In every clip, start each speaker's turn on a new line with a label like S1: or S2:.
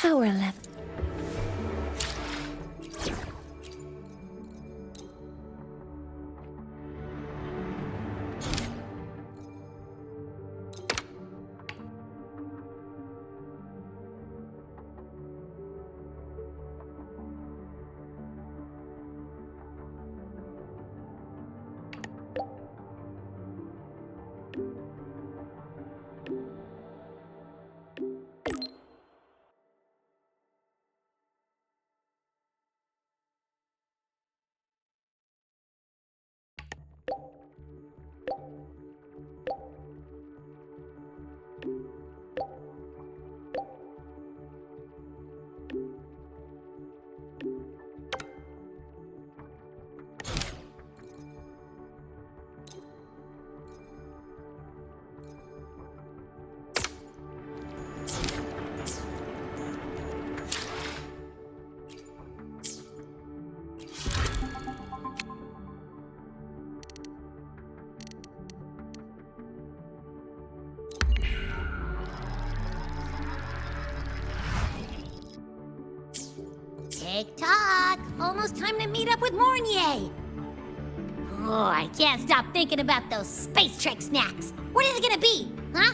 S1: power level.
S2: Tick-tock! Almost time to meet up with Mornier! Oh, I can't stop thinking about those space trek snacks! What are they gonna be, huh?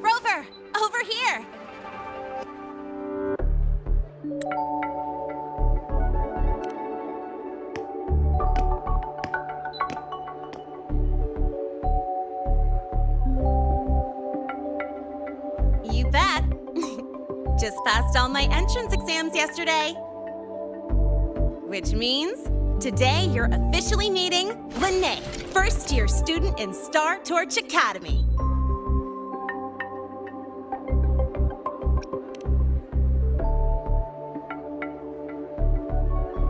S3: Rover! Over here! You bet. Just passed all my entrance exams yesterday. Which means today you're officially meeting Lene, first-year student in Star Torch Academy.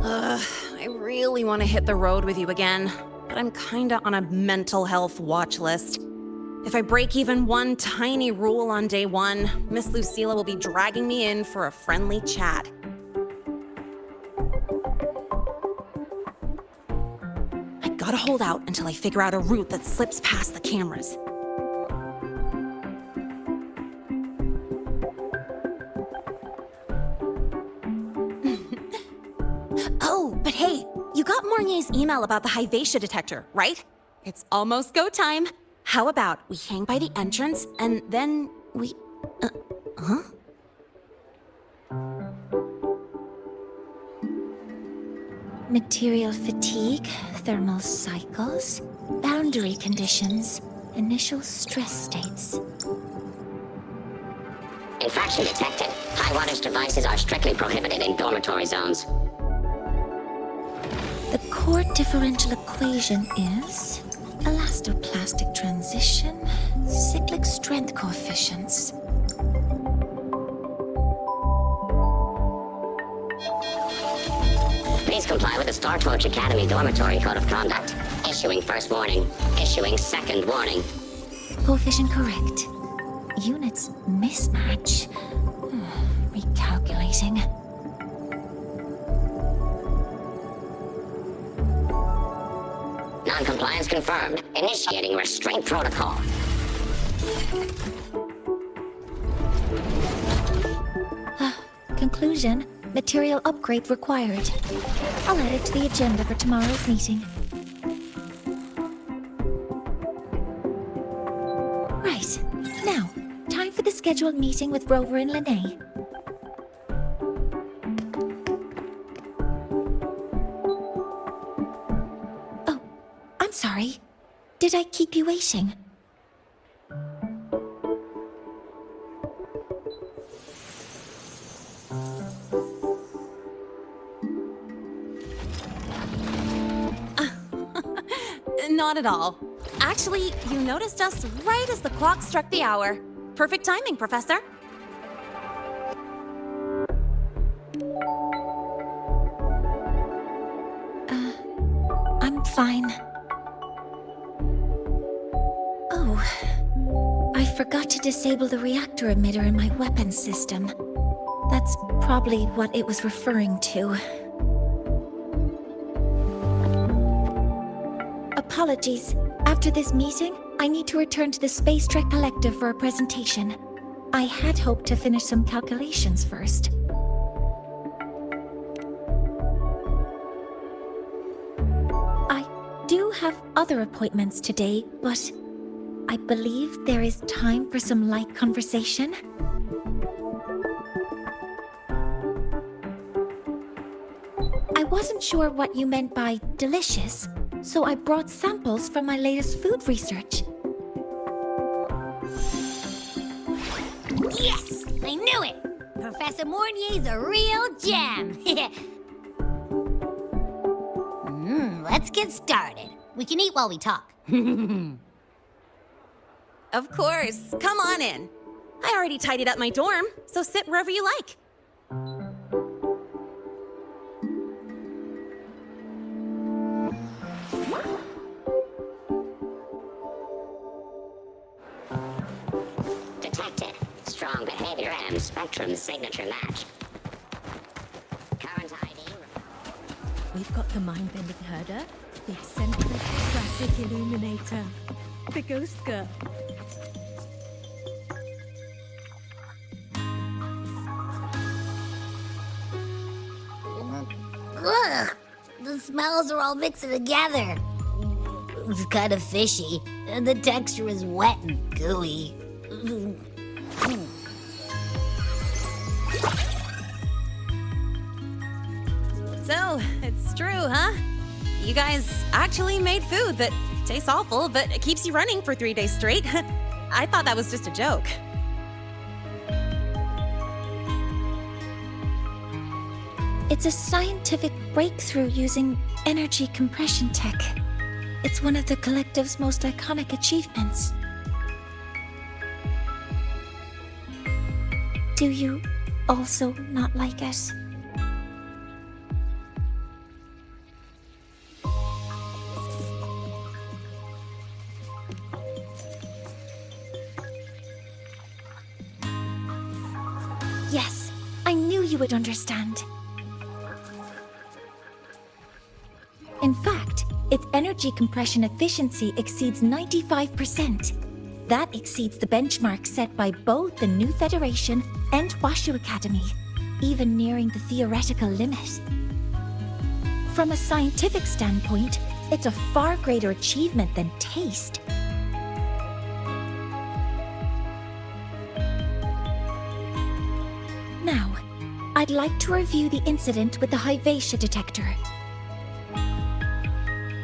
S3: I really want to hit the road with you again, but I'm kinda on a mental health watch list. If I break even one tiny rule on day one, Miss Lucila will be dragging me in for a friendly chat. I gotta hold out until I figure out a route that slips past the cameras. Oh, but hey, you got Mornier's email about the Hyvatia detector, right? It's almost go time. How about we hang by the entrance and then we... huh?
S1: Material fatigue, thermal cycles, boundary conditions, initial stress states.
S4: Infraction detected. High wattage devices are strictly prohibited in dormitory zones.
S1: The core differential equation is elastoplastic transition, cyclic strength coefficients.
S4: Please comply with the Star Torch Academy Dormitory Code of Conduct. Issuing first warning. Issuing second warning.
S1: Coefficient correct. Units mismatch. Recalculating.
S4: Non-compliance confirmed. Initiating restraint protocol.
S1: Conclusion, material upgrade required. I'll add it to the agenda for tomorrow's meeting. Right, now, time for the scheduled meeting with Rover and Lene. Oh, I'm sorry. Did I keep you waiting?
S3: Not at all. Actually, you noticed us right as the clock struck the hour. Perfect timing, Professor.
S1: I'm fine. Oh, I forgot to disable the reactor emitter in my weapons system. That's probably what it was referring to. Apologies. After this meeting, I need to return to the Space Trek Collective for a presentation. I had hoped to finish some calculations first. I do have other appointments today, but I believe there is time for some light conversation. I wasn't sure what you meant by delicious, so I brought samples from my latest food research.
S2: Yes! I knew it! Professor Mornier's a real gem! Let's get started. We can eat while we talk.
S3: Of course. Come on in. I already tidied up my dorm, so sit wherever you like.
S4: Detected. Strong behavior and spectrum signature match. Current ID.
S5: We've got the mind-bending herder, the eccentric traffic illuminator, the ghost girl.
S2: Ugh! The smells are all mixed together. It's kind of fishy, and the texture is wet and gooey.
S3: So, it's true, huh? You guys actually made food that tastes awful, but it keeps you running for 3 days straight. I thought that was just a joke.
S1: It's a scientific breakthrough using energy compression tech. It's one of the Collective's most iconic achievements. Do you also not like it? Yes, I knew you would understand. In fact, its energy compression efficiency exceeds 95%. That exceeds the benchmark set by both the New Federation and Washu Academy, even nearing the theoretical limit. From a scientific standpoint, it's a far greater achievement than taste. Now, I'd like to review the incident with the Lahai-Roi detector.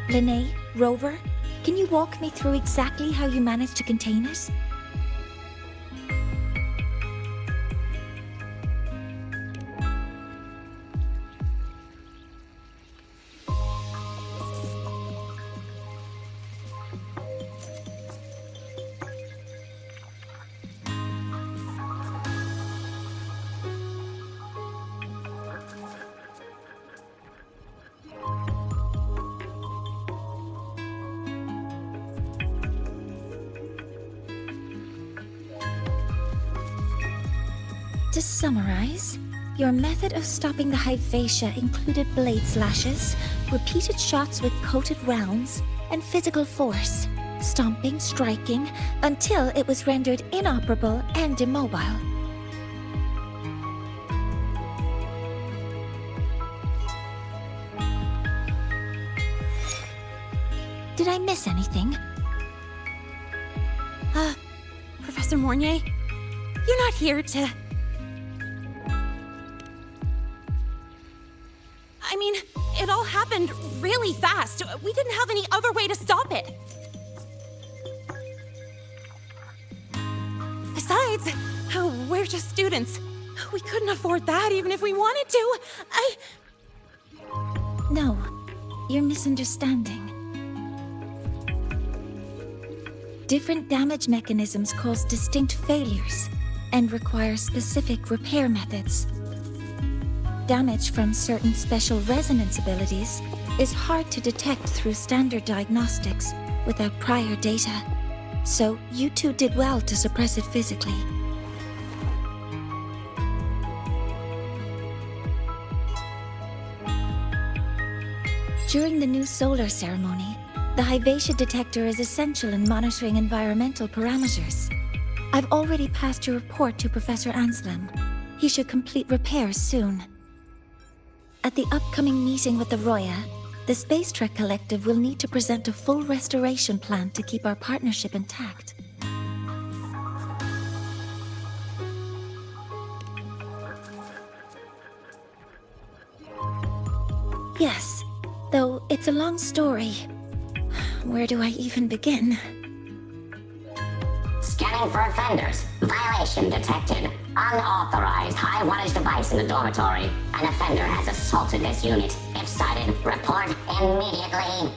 S1: Lene, Rover, can you walk me through exactly how you managed to contain it? To summarize, your method of stopping the Lahai-Roi included blade slashes, repeated shots with coated rounds, and physical force, stomping, striking, until it was rendered inoperable and immobile. Did I miss anything?
S3: Professor Mornier, you're not here to... I mean, it all happened really fast. We didn't have any other way to stop it. Besides, we're just students. We couldn't afford that even if we wanted to.
S1: No, you're misunderstanding. Different damage mechanisms cause distinct failures and require specific repair methods. Damage from certain special resonance abilities is hard to detect through standard diagnostics without prior data, so you two did well to suppress it physically. During the new solar ceremony, the Hyvatia detector is essential in monitoring environmental parameters. I've already passed your report to Professor Anselm. He should complete repairs soon. At the upcoming meeting with the Roya, the Space Trek Collective will need to present a full restoration plan to keep our partnership intact. Yes, though it's a long story. Where do I even begin?
S4: Scanning for offenders. Violation detected. Unauthorized high-wattage device in the dormitory. An offender has assaulted this unit. If sighted, report immediately.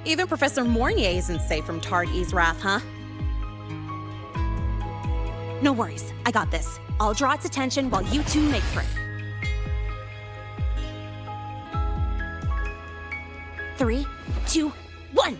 S3: Even Professor Mornier isn't safe from Targ-E's wrath, huh? No worries, I got this. I'll draw its attention while you two make for it. 3, 2, 1!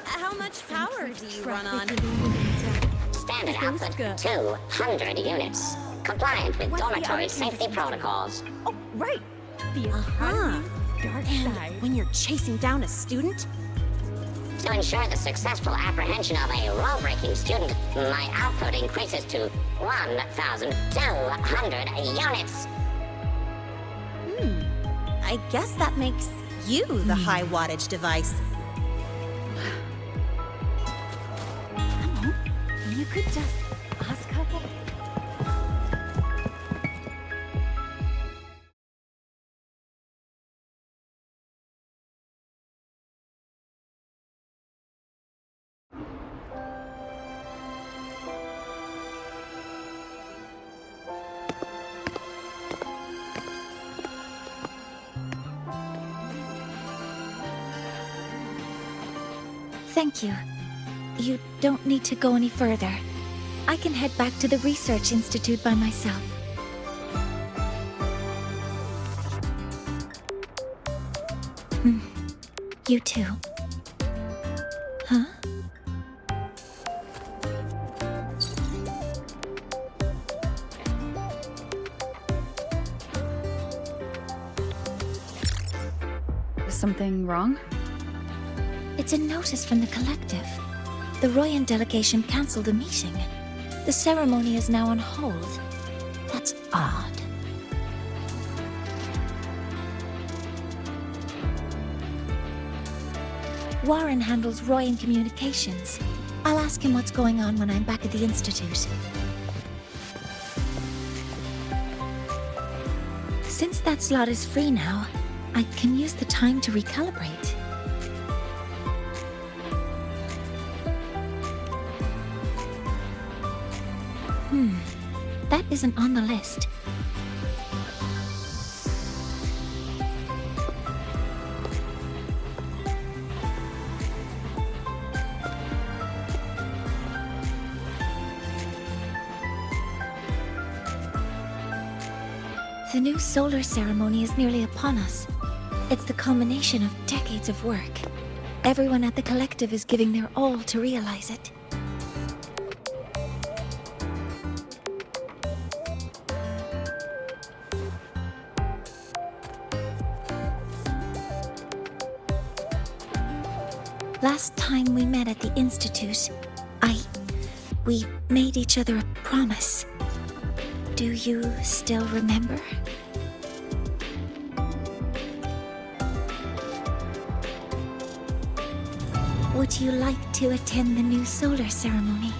S3: How much power do you run on?
S4: Standard output 200 units. Compliant with dormitory safety protocols.
S5: Oh, right. The dark
S3: And
S5: side.
S3: when you're chasing down a student?
S4: To ensure the successful apprehension of a rule-breaking student, my output increases to 1,200 units.
S3: I guess that makes you the high-wattage device.
S5: You could just ask her for...
S1: Thank you. You don't need to go any further. I can head back to the Research Institute by myself. You too. Huh?
S6: Is something wrong?
S1: It's a notice from the collective. The Royan delegation cancelled the meeting. The ceremony is now on hold. That's odd. Warren handles Royan communications. I'll ask him what's going on when I'm back at the Institute. Since that slot is free now, I can use the time to recalibrate. That isn't on the list. The new solar ceremony is nearly upon us. It's the culmination of decades of work. Everyone at the collective is giving their all to realize it. Last time we met at the Institute, we made each other a promise. Do you still remember? Would you like to attend the new solar ceremony?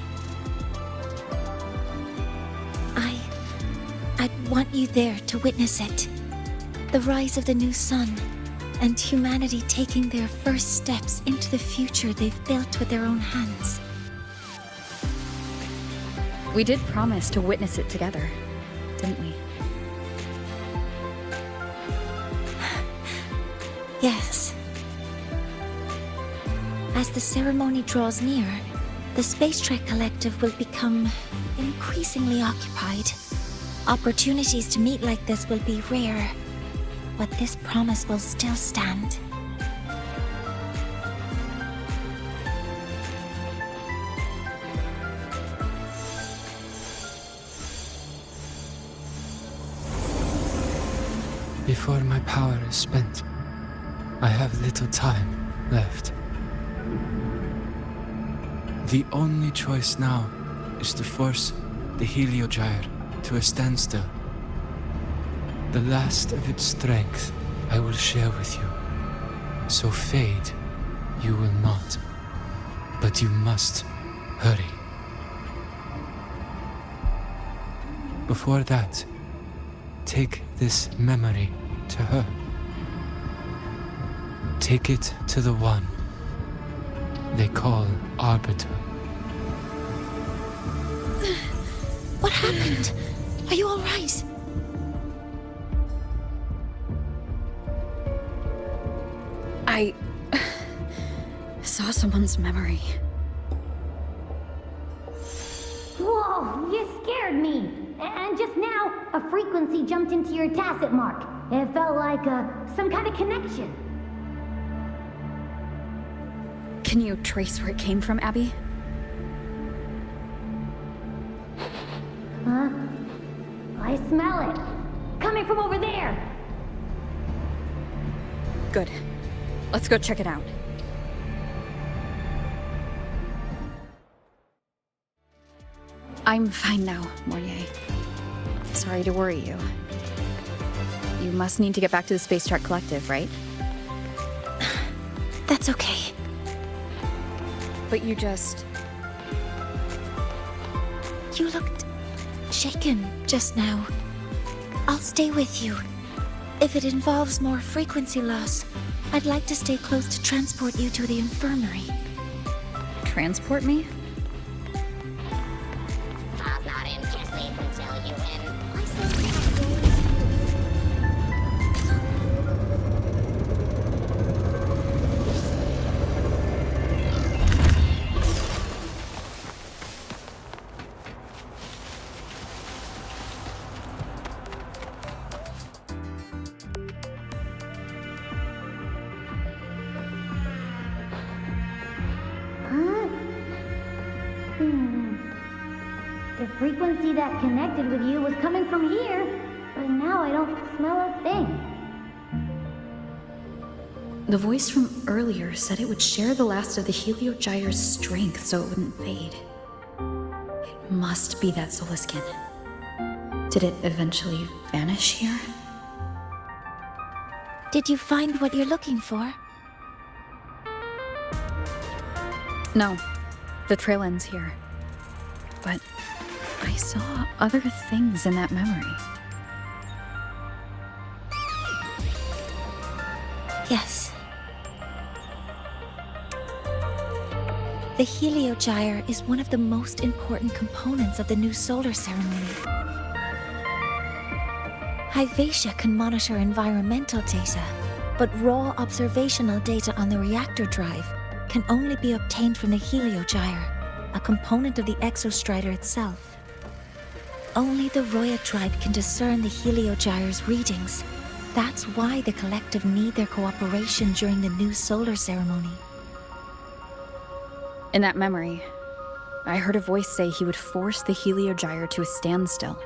S1: I'd want you there to witness it. The rise of the new sun, and humanity taking their first steps into the future they've built with their own hands.
S6: We did promise to witness it together, didn't we?
S1: Yes. As the ceremony draws near, the Space Trek Collective will become increasingly occupied. Opportunities to meet like this will be rare, but this promise will still stand.
S7: Before my power is spent, I have little time left. The only choice now is to force the Heliogyre to a standstill. The last of its strength I will share with you. So fade you will not. But you must hurry. Before that, take this memory to her. Take it to the one they call Arbiter.
S1: What happened? Are you all right?
S6: I saw someone's memory.
S2: Whoa, you scared me. And just now, a frequency jumped into your tacit mark. It felt like some kind of connection.
S6: Can you trace where it came from, Abby?
S2: Huh? I smell it. Coming from over there.
S6: Good. Let's go check it out. I'm fine now, Mornier. Sorry to worry you. You must need to get back to the Space Trek Collective, right?
S1: That's okay.
S6: But you just...
S1: You looked shaken just now. I'll stay with you. If it involves more frequency loss, I'd like to stay close to transport you to the infirmary.
S6: Transport me?
S4: I'm not in, just leave until you win.
S2: I said we have goals. The frequency that connected with you was coming from here, but now I don't smell a thing.
S6: The voice from earlier said it would share the last of the Heliogyre's strength so it wouldn't fade. It must be that Solaskin. Did it eventually vanish here?
S1: Did you find what you're looking for?
S6: No. The trail ends here. But I saw other things in that memory.
S1: Yes. The Heliogyre is one of the most important components of the new solar ceremony. Hyvatia can monitor environmental data, but raw observational data on the reactor drive can only be obtained from the Heliogyre, a component of the exostrider itself. Only the Roya tribe can discern the Heliogyre's readings. That's why the collective need their cooperation during the new solar ceremony.
S6: In that memory, I heard a voice say he would force the Heliogyre to a standstill.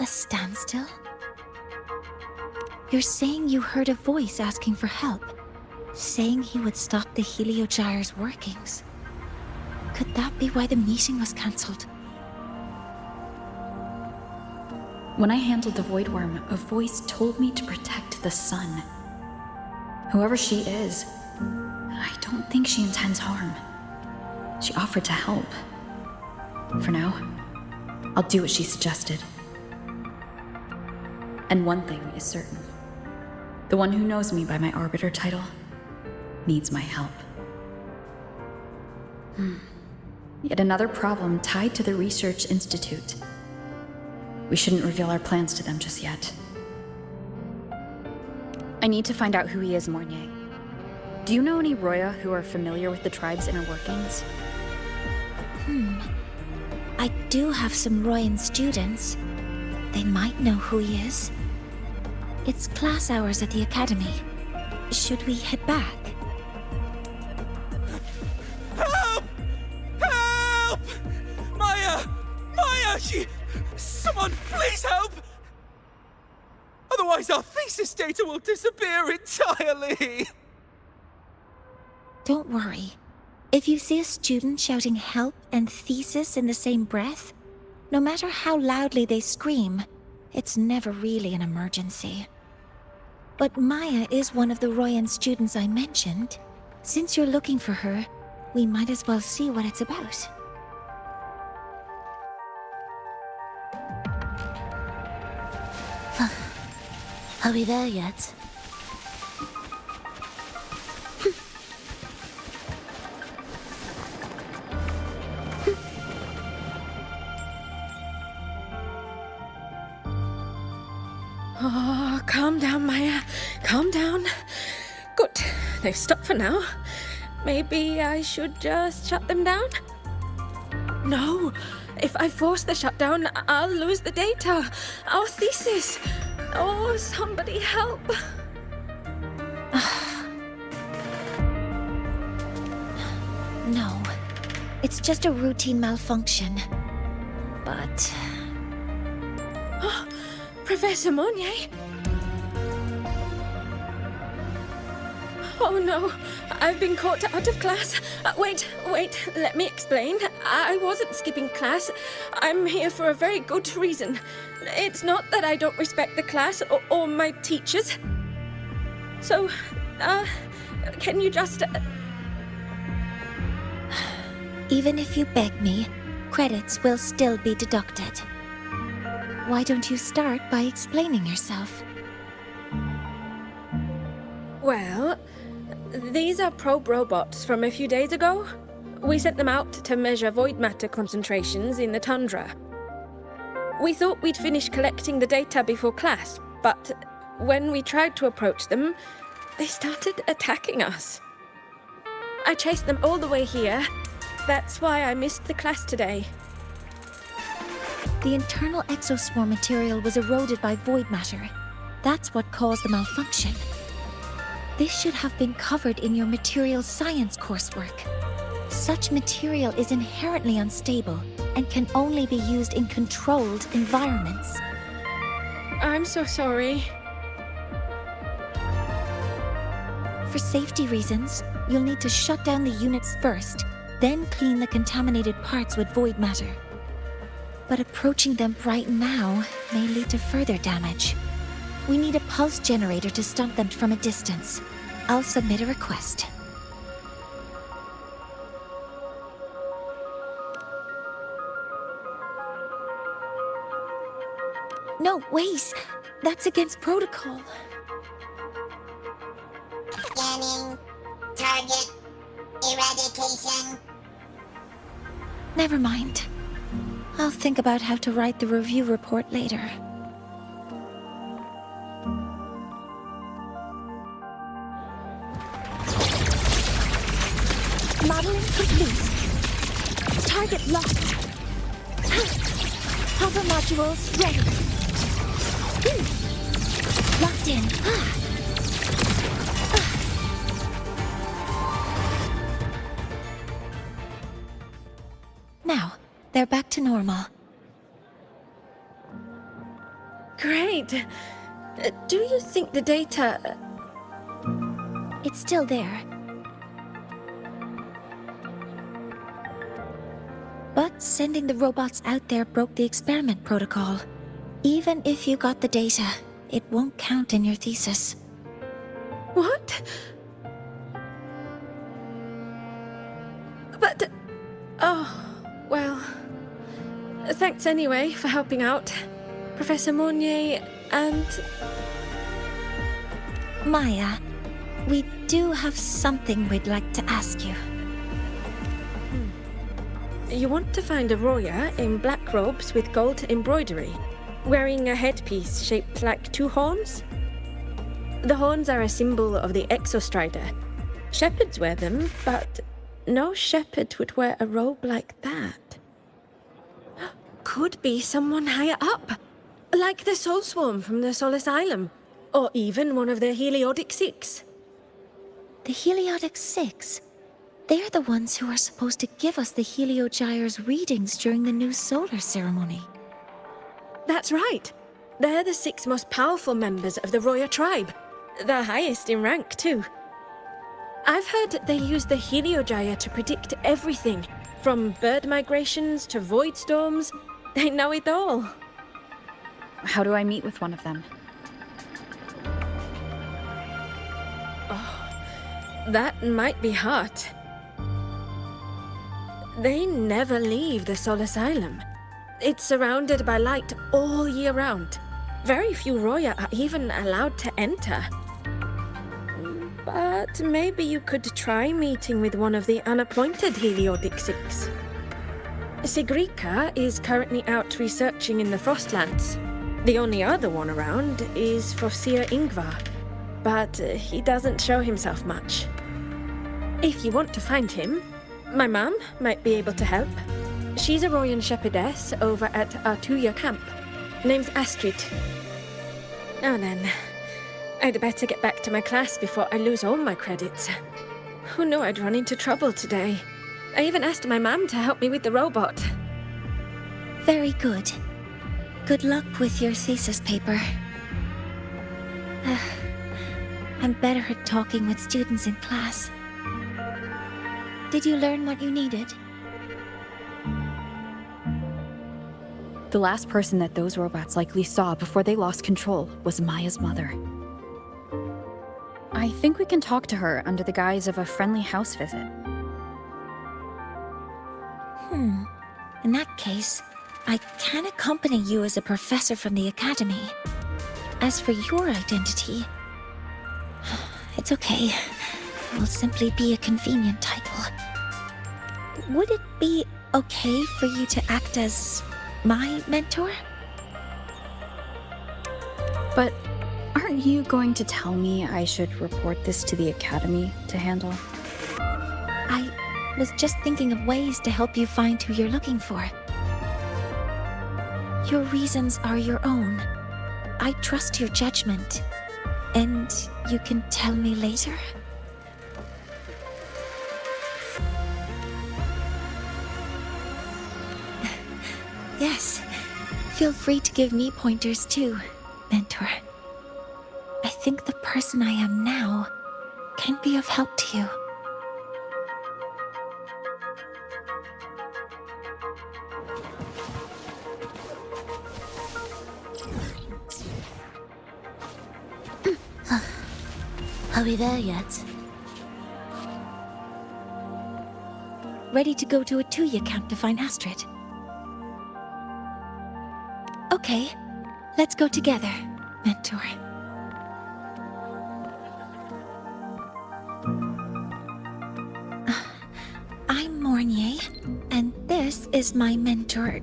S1: A standstill? You're saying you heard a voice asking for help, saying he would stop the Heliogyre's workings. Could that be why the meeting was cancelled?
S6: When I handled the Void Worm, a voice told me to protect the sun. Whoever she is, I don't think she intends harm. She offered to help. For now, I'll do what she suggested. And one thing is certain. The one who knows me by my Arbiter title needs my help. Yet another problem tied to the Research Institute. We shouldn't reveal our plans to them just yet. I need to find out who he is, Mornier. Do you know any Roya who are familiar with the tribe's inner workings?
S1: I do have some Royan students. They might know who he is. It's class hours at the academy. Should we head back?
S7: Help! Help! Maya! Maya! Someone, please help! Otherwise our thesis data will disappear entirely!
S1: Don't worry. If you see a student shouting help and thesis in the same breath, no matter how loudly they scream, it's never really an emergency. But Maya is one of the Royan students I mentioned. Since you're looking for her, we might as well see what it's about.
S2: Are we there yet?
S5: Oh, calm down, Maya. Calm down. Good. They've stopped for now. Maybe I should just shut them down? No. If I force the shutdown, I'll lose the data. Our thesis. Oh, somebody help.
S1: No. It's just a routine malfunction. But...
S5: Professor Monnier? Oh no, I've been caught out of class. Wait, let me explain. I wasn't skipping class. I'm here for a very good reason. It's not that I don't respect the class or my teachers. So, can you just...
S1: Even if you beg me, credits will still be deducted. Why don't you start by explaining yourself?
S5: Well, these are probe robots from a few days ago. We sent them out to measure void matter concentrations in the tundra. We thought we'd finish collecting the data before class, but when we tried to approach them, they started attacking us. I chased them all the way here. That's why I missed the class today.
S1: The internal exoswarm material was eroded by void matter. That's what caused the malfunction. This should have been covered in your material science coursework. Such material is inherently unstable and can only be used in controlled environments.
S5: I'm so sorry.
S1: For safety reasons, you'll need to shut down the units first, then clean the contaminated parts with void matter. But approaching them right now may lead to further damage. We need a pulse generator to stop them from a distance. I'll submit a request. No, wait! That's against protocol.
S4: Scanning. Target. Eradication.
S1: Never mind. I'll think about how to write the review report later. Modeling complete. Target locked. Hover modules ready. Locked in. Now, they're back to normal.
S5: Great. Do you think the data...
S1: It's still there. But sending the robots out there broke the experiment protocol. Even if you got the data, it won't count in your thesis.
S5: What? But... Oh, well... Thanks anyway for helping out. Professor Monnier, And
S1: Maya, we do have something we'd like to ask you.
S5: you want to find a Roya in black robes with gold embroidery, wearing a headpiece shaped like two horns? The horns are a symbol of the Exostrider. Shepherds wear them, but no shepherd would wear a robe like that. Could be someone higher up, like the Soul Swarm from the Soul Asylum, or even one of the Heliodic Six.
S1: The Heliodic Six? They're the ones who are supposed to give us the Heliogyre's readings during the new solar ceremony.
S5: That's right. They're the 6 most powerful members of the Roya tribe. The highest in rank, too. I've heard they use the Heliogyre to predict everything, from bird migrations to void storms. They know it all.
S6: How do I meet with one of them?
S5: That might be hard. They never leave the Soul Asylum. It's surrounded by light all year round. Very few Roya are even allowed to enter. But maybe you could try meeting with one of the unappointed Heliodic Six. Sigrika is currently out researching in the Frostlands. The only other one around is Fossir Ingvar, but he doesn't show himself much. If you want to find him, my mum might be able to help. She's a Royan shepherdess over at Artuya camp. Name's Astrid. Now then, I'd better get back to my class before I lose all my credits. Who knew I'd run into trouble today? I even asked my mum to help me with the robot.
S1: Very good. Good luck with your thesis paper. I'm better at talking with students in class. Did you learn what you needed?
S6: The last person that those robots likely saw before they lost control was Maya's mother. I think we can talk to her under the guise of a friendly house visit.
S1: In that case, I can accompany you as a professor from the academy. As for your identity, it's okay. It will simply be a convenient title. Would it be okay for you to act as my mentor?
S6: But aren't you going to tell me I should report this to the academy to handle?
S1: I was just thinking of ways to help you find who you're looking for. Your reasons are your own. I trust your judgment. And you can tell me later? Yes. Feel free to give me pointers too, mentor. I think the person I am now can be of help to you.
S2: Are we there yet?
S1: Ready to go to a Tuya camp to find Astrid. Okay, let's go together, mentor. I'm Mornier, and this is my mentor.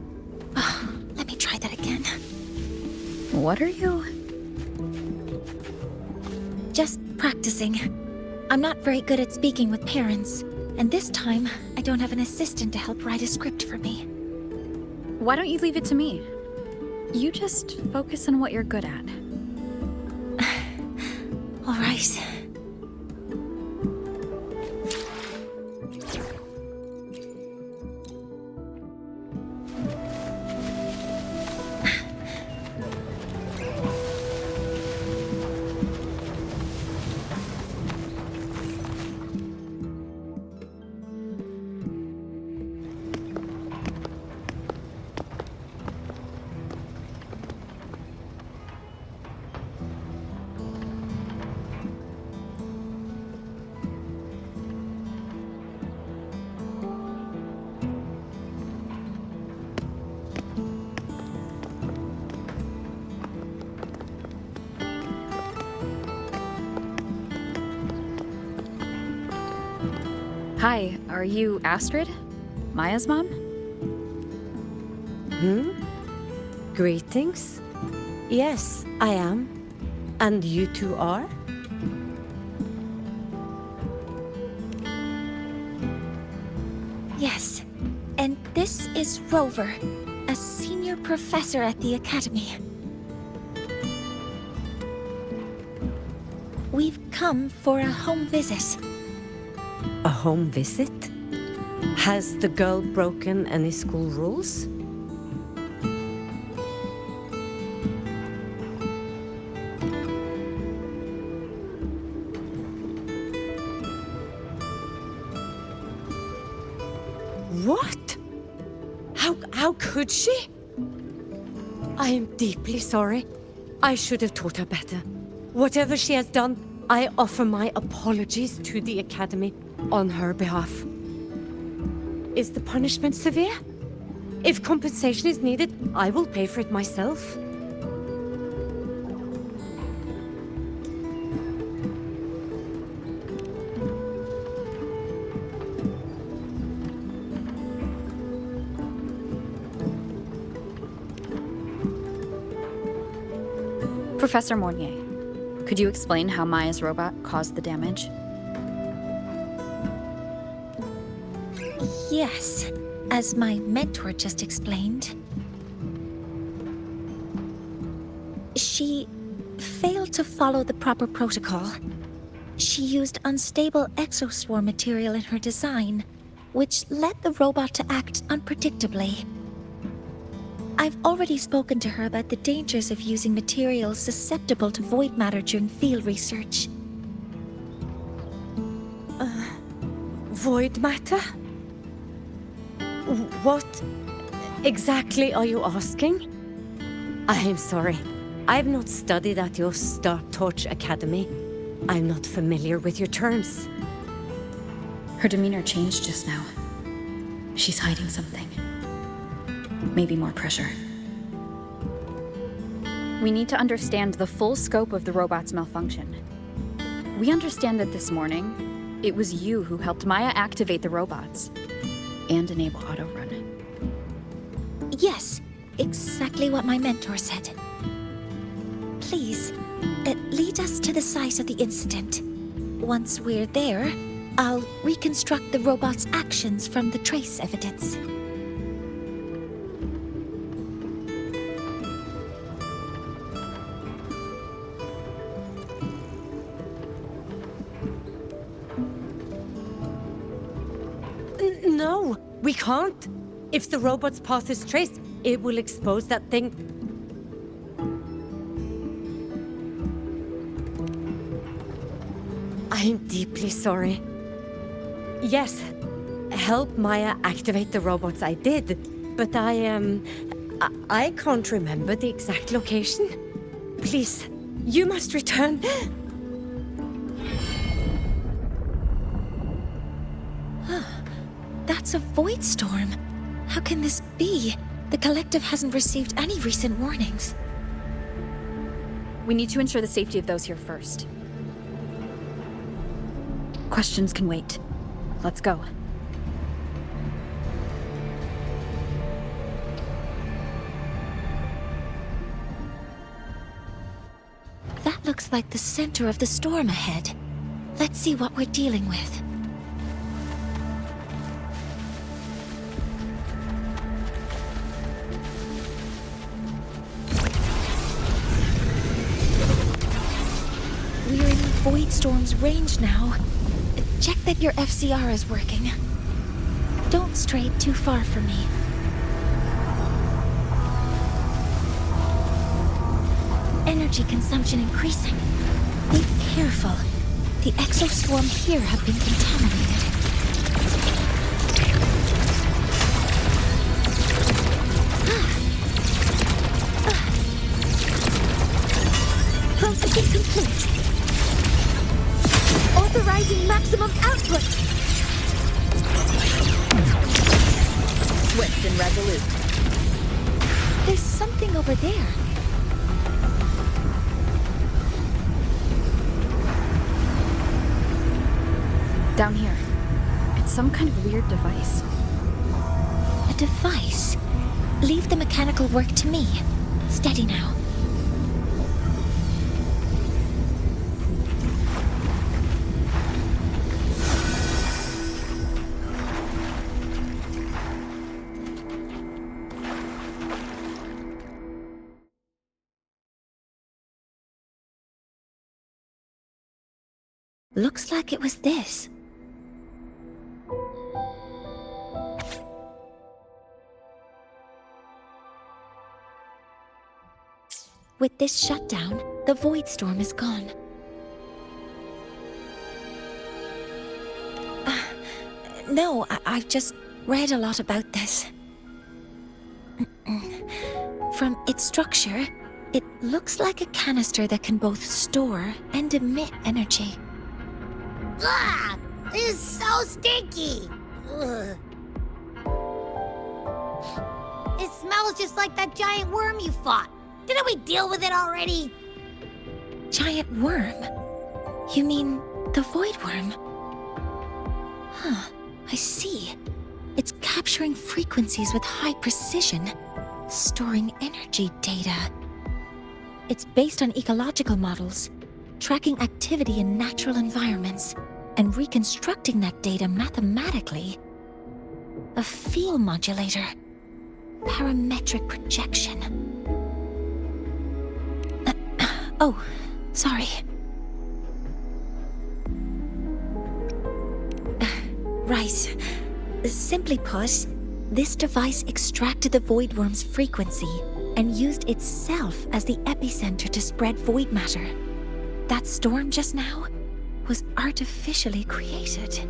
S1: Let me try that again.
S6: What are you?
S1: Just practicing. I'm not very good at speaking with parents, and this time I don't have an assistant to help write a script for me.
S6: Why don't you leave it to me? You just focus on what you're good at.
S1: All right.
S6: Hi, are you Astrid? Maya's mom?
S8: Greetings. Yes, I am. And you two are?
S1: Yes. And this is Rover, a senior professor at the Academy. We've come for a home visit.
S8: A home visit? Has the girl broken any school rules? What? How could she? I am deeply sorry. I should have taught her better. Whatever she has done, I offer my apologies to the Academy on her behalf. Is the punishment severe? If compensation is needed, I will pay for it myself.
S6: Professor Mornier, could you explain how Maya's robot caused the damage?
S1: Yes, as my mentor just explained. She failed to follow the proper protocol. She used unstable exoswarm material in her design, which led the robot to act unpredictably. I've already spoken to her about the dangers of using materials susceptible to void matter during field research.
S8: Void matter? What exactly are you asking? I am sorry. I have not studied at your Star Torch Academy. I'm not familiar with your terms.
S6: Her demeanor changed just now. She's hiding something. Maybe more pressure. We need to understand the full scope of the robot's malfunction. We understand that this morning, it was you who helped Maya activate the robots and enable auto-run.
S1: Yes, exactly what my mentor said. Please, lead us to the site of the incident. Once we're there, I'll reconstruct the robot's actions from the trace evidence.
S8: No, we can't. If the robot's path is traced, it will expose that thing. I am deeply sorry. Yes, help Maya activate the robots I did, but I can't remember the exact location. Please, you must return.
S1: That's a void storm. How can this be? The collective hasn't received any recent warnings.
S6: We need to ensure the safety of those here first. Questions can wait. Let's go.
S1: That looks like the center of the storm ahead. Let's see what we're dealing with. We're in the Void Storm's range now. Check that your FCR is working. Don't stray too far from me. Energy consumption increasing. Be careful. The exoswarm here have been contaminated. Processing complete. Authorizing maximum output.
S6: Swift and resolute.
S1: There's something over there.
S6: Down here. It's some kind of weird device.
S1: A device? Leave the mechanical work to me. Steady now. Looks like it was this. With this shutdown, the void storm is gone. No, I've just read a lot about this. From its structure, it looks like a canister that can both store and emit energy.
S2: Ugh! This is so stinky! Ugh. It smells just like that giant worm you fought. Didn't we deal with it already?
S1: Giant worm? You mean the void worm? Huh, I see. It's capturing frequencies with high precision, storing energy data. It's based on ecological models, tracking activity in natural environments, and reconstructing that data mathematically. A field modulator. Parametric projection. Oh, sorry. Right. Simply put, this device extracted the void worm's frequency and used itself as the epicenter to spread void matter. That storm just now was artificially created.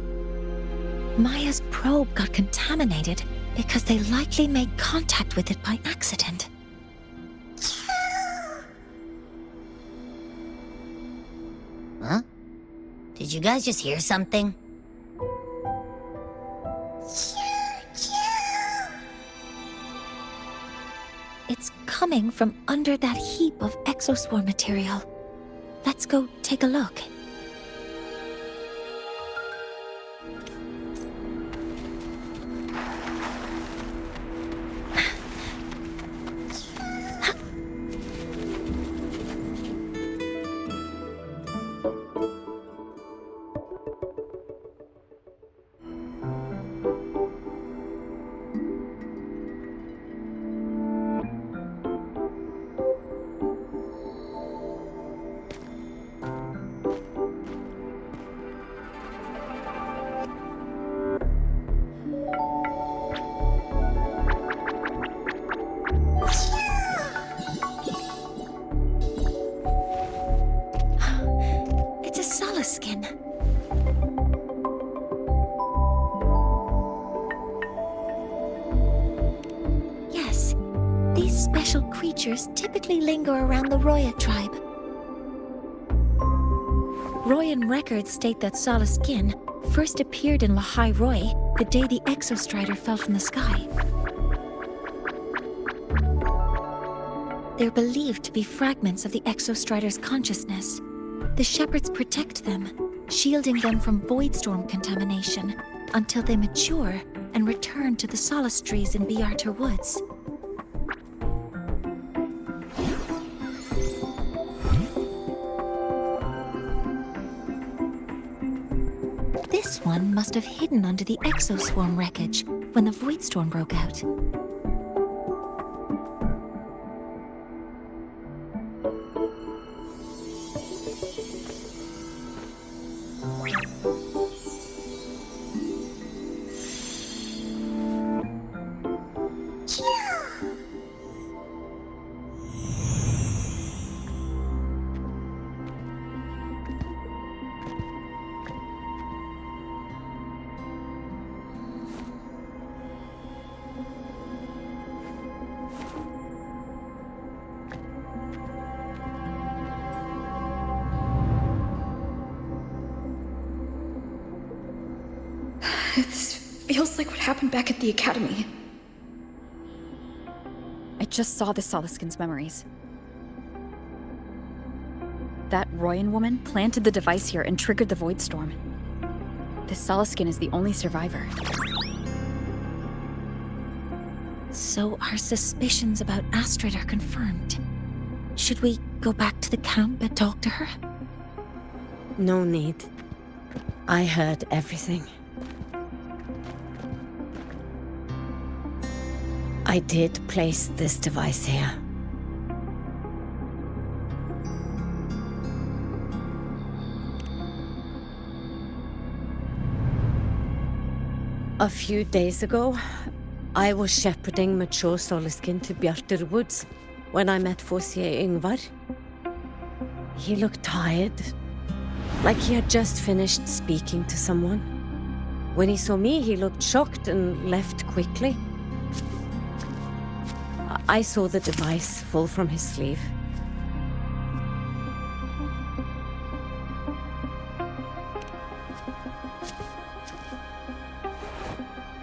S1: Maya's probe got contaminated because they likely made contact with it by accident.
S2: Huh? Did you guys just hear something?
S1: It's coming from under that heap of exoswarm material. Let's go take a look. Typically linger around the Roya tribe. Royan records state that Sala skin first appeared in Lahai-Roi the day the exostrider fell from the sky. They're believed to be fragments of the exostrider's consciousness. The shepherds protect them, shielding them from void storm contamination until they mature and return to the solace trees in Biarter Woods. This one must have hidden under the exoswarm wreckage when the void storm broke out.
S6: This feels like what happened back at the academy.
S9: I just saw the Solaskin's memories. That Royan woman planted the device here and triggered the void storm. This Soliskin is the only survivor.
S1: So our suspicions about Astrid are confirmed. Should we go back to the camp and talk to her?
S8: No need. I heard everything. I did place this device here. A few days ago, I was shepherding mature Soliskin to Bjartur Woods when I met Forsier Yngvar. He looked tired, like he had just finished speaking to someone. When he saw me, he looked shocked and left quickly. I saw the device fall from his sleeve.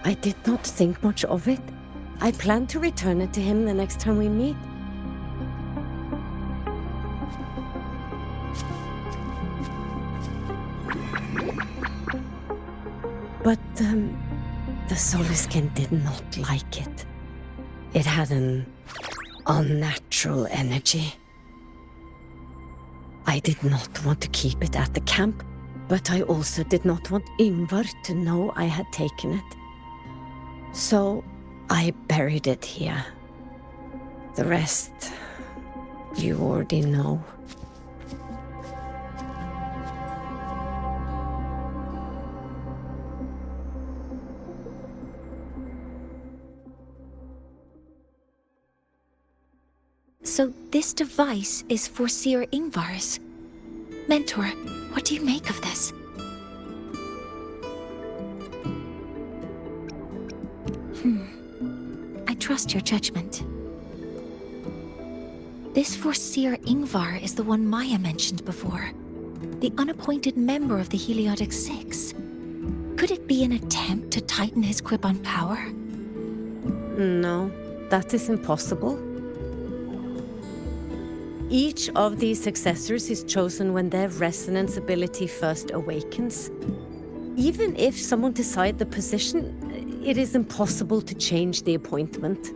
S8: I did not think much of it. I plan to return it to him the next time we meet. But, the Soliskin did not like it. It had an unnatural energy. I did not want to keep it at the camp, but I also did not want Yngvar to know I had taken it. So I buried it here. The rest, you already know.
S1: So this device is Forsier Yngvar's. Mentor, what do you make of this? I trust your judgment. This Forsier Yngvar is the one Maya mentioned before. The unappointed member of the Heliotic Six. Could it be an attempt to tighten his grip on power?
S8: No, that is impossible. Each of these successors is chosen when their resonance ability first awakens. Even if someone decides the position, it is impossible to change the appointment.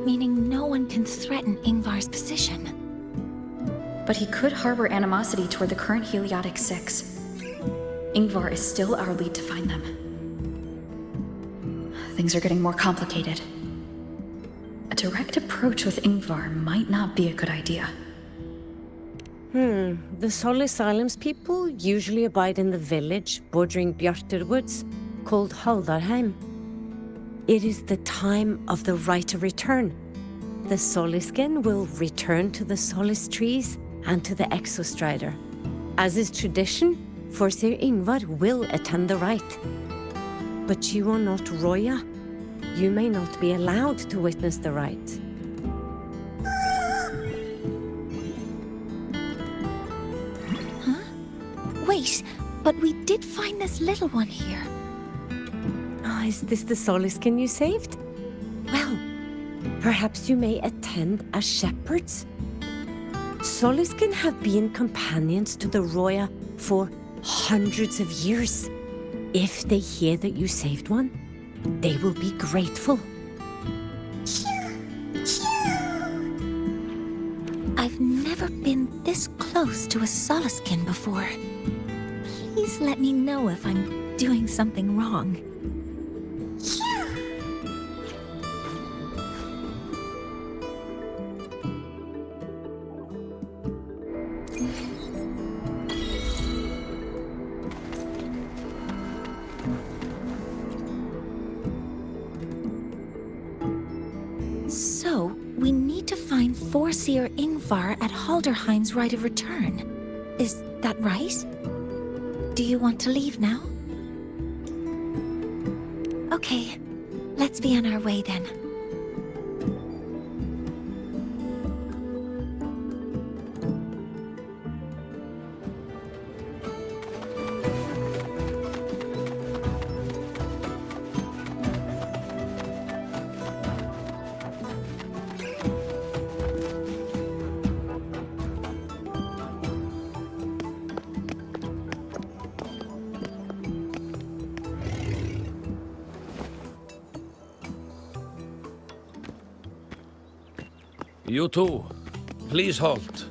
S1: Meaning no one can threaten Yngvar's position.
S6: But he could harbor animosity toward the current Heliotic Six. Yngvar is still our lead to find them. Things are getting more complicated. A direct approach with Yngvar might not be a good idea.
S8: The Solis Islands people usually abide in the village bordering Bjartur Woods, called Haldarheim. It is the time of the right of return. The Soliskin will return to the Solis trees and to the Exostrider. As is tradition, Forsier Yngvar will attend the rite. But you are not Roya. You may not be allowed to witness the rite.
S1: Wait, but we did find this little one here.
S8: Is this the Soliskin you saved? Well, perhaps you may attend as shepherds. Soliskin have been companions to the Roya for hundreds of years. If they hear that you saved one, they will be grateful.
S1: I've never been this close to a Soliskin before. Please let me know if I'm doing something wrong. So, we need to find Forsier Yngvar at Haldarheim's Rite of Return. Is that right? Do you want to leave now? Okay, let's be on our way then.
S10: You too. Please halt.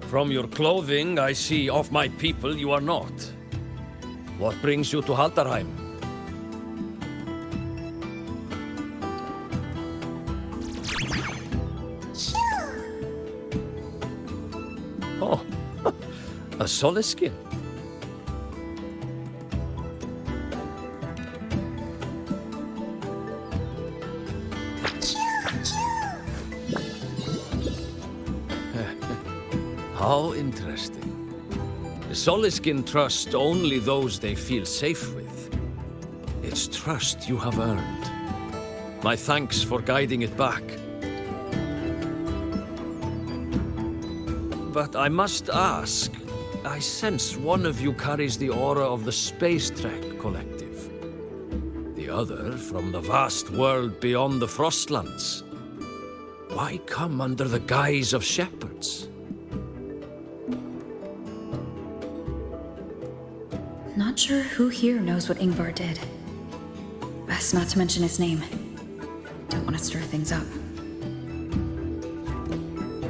S10: From your clothing, I see of my people you are not. What brings you to Haldarheim? Oh, a Soliskin. How interesting. The Soliskin trust only those they feel safe with. It's trust you have earned. My thanks for guiding it back. But I must ask, I sense one of you carries the aura of the Space Trek Collective. The other from the vast world beyond the Frostlands. Why come under the guise of shepherds?
S6: Not sure who here knows what Ingvar did. Best not to mention his name. Don't want to stir things up.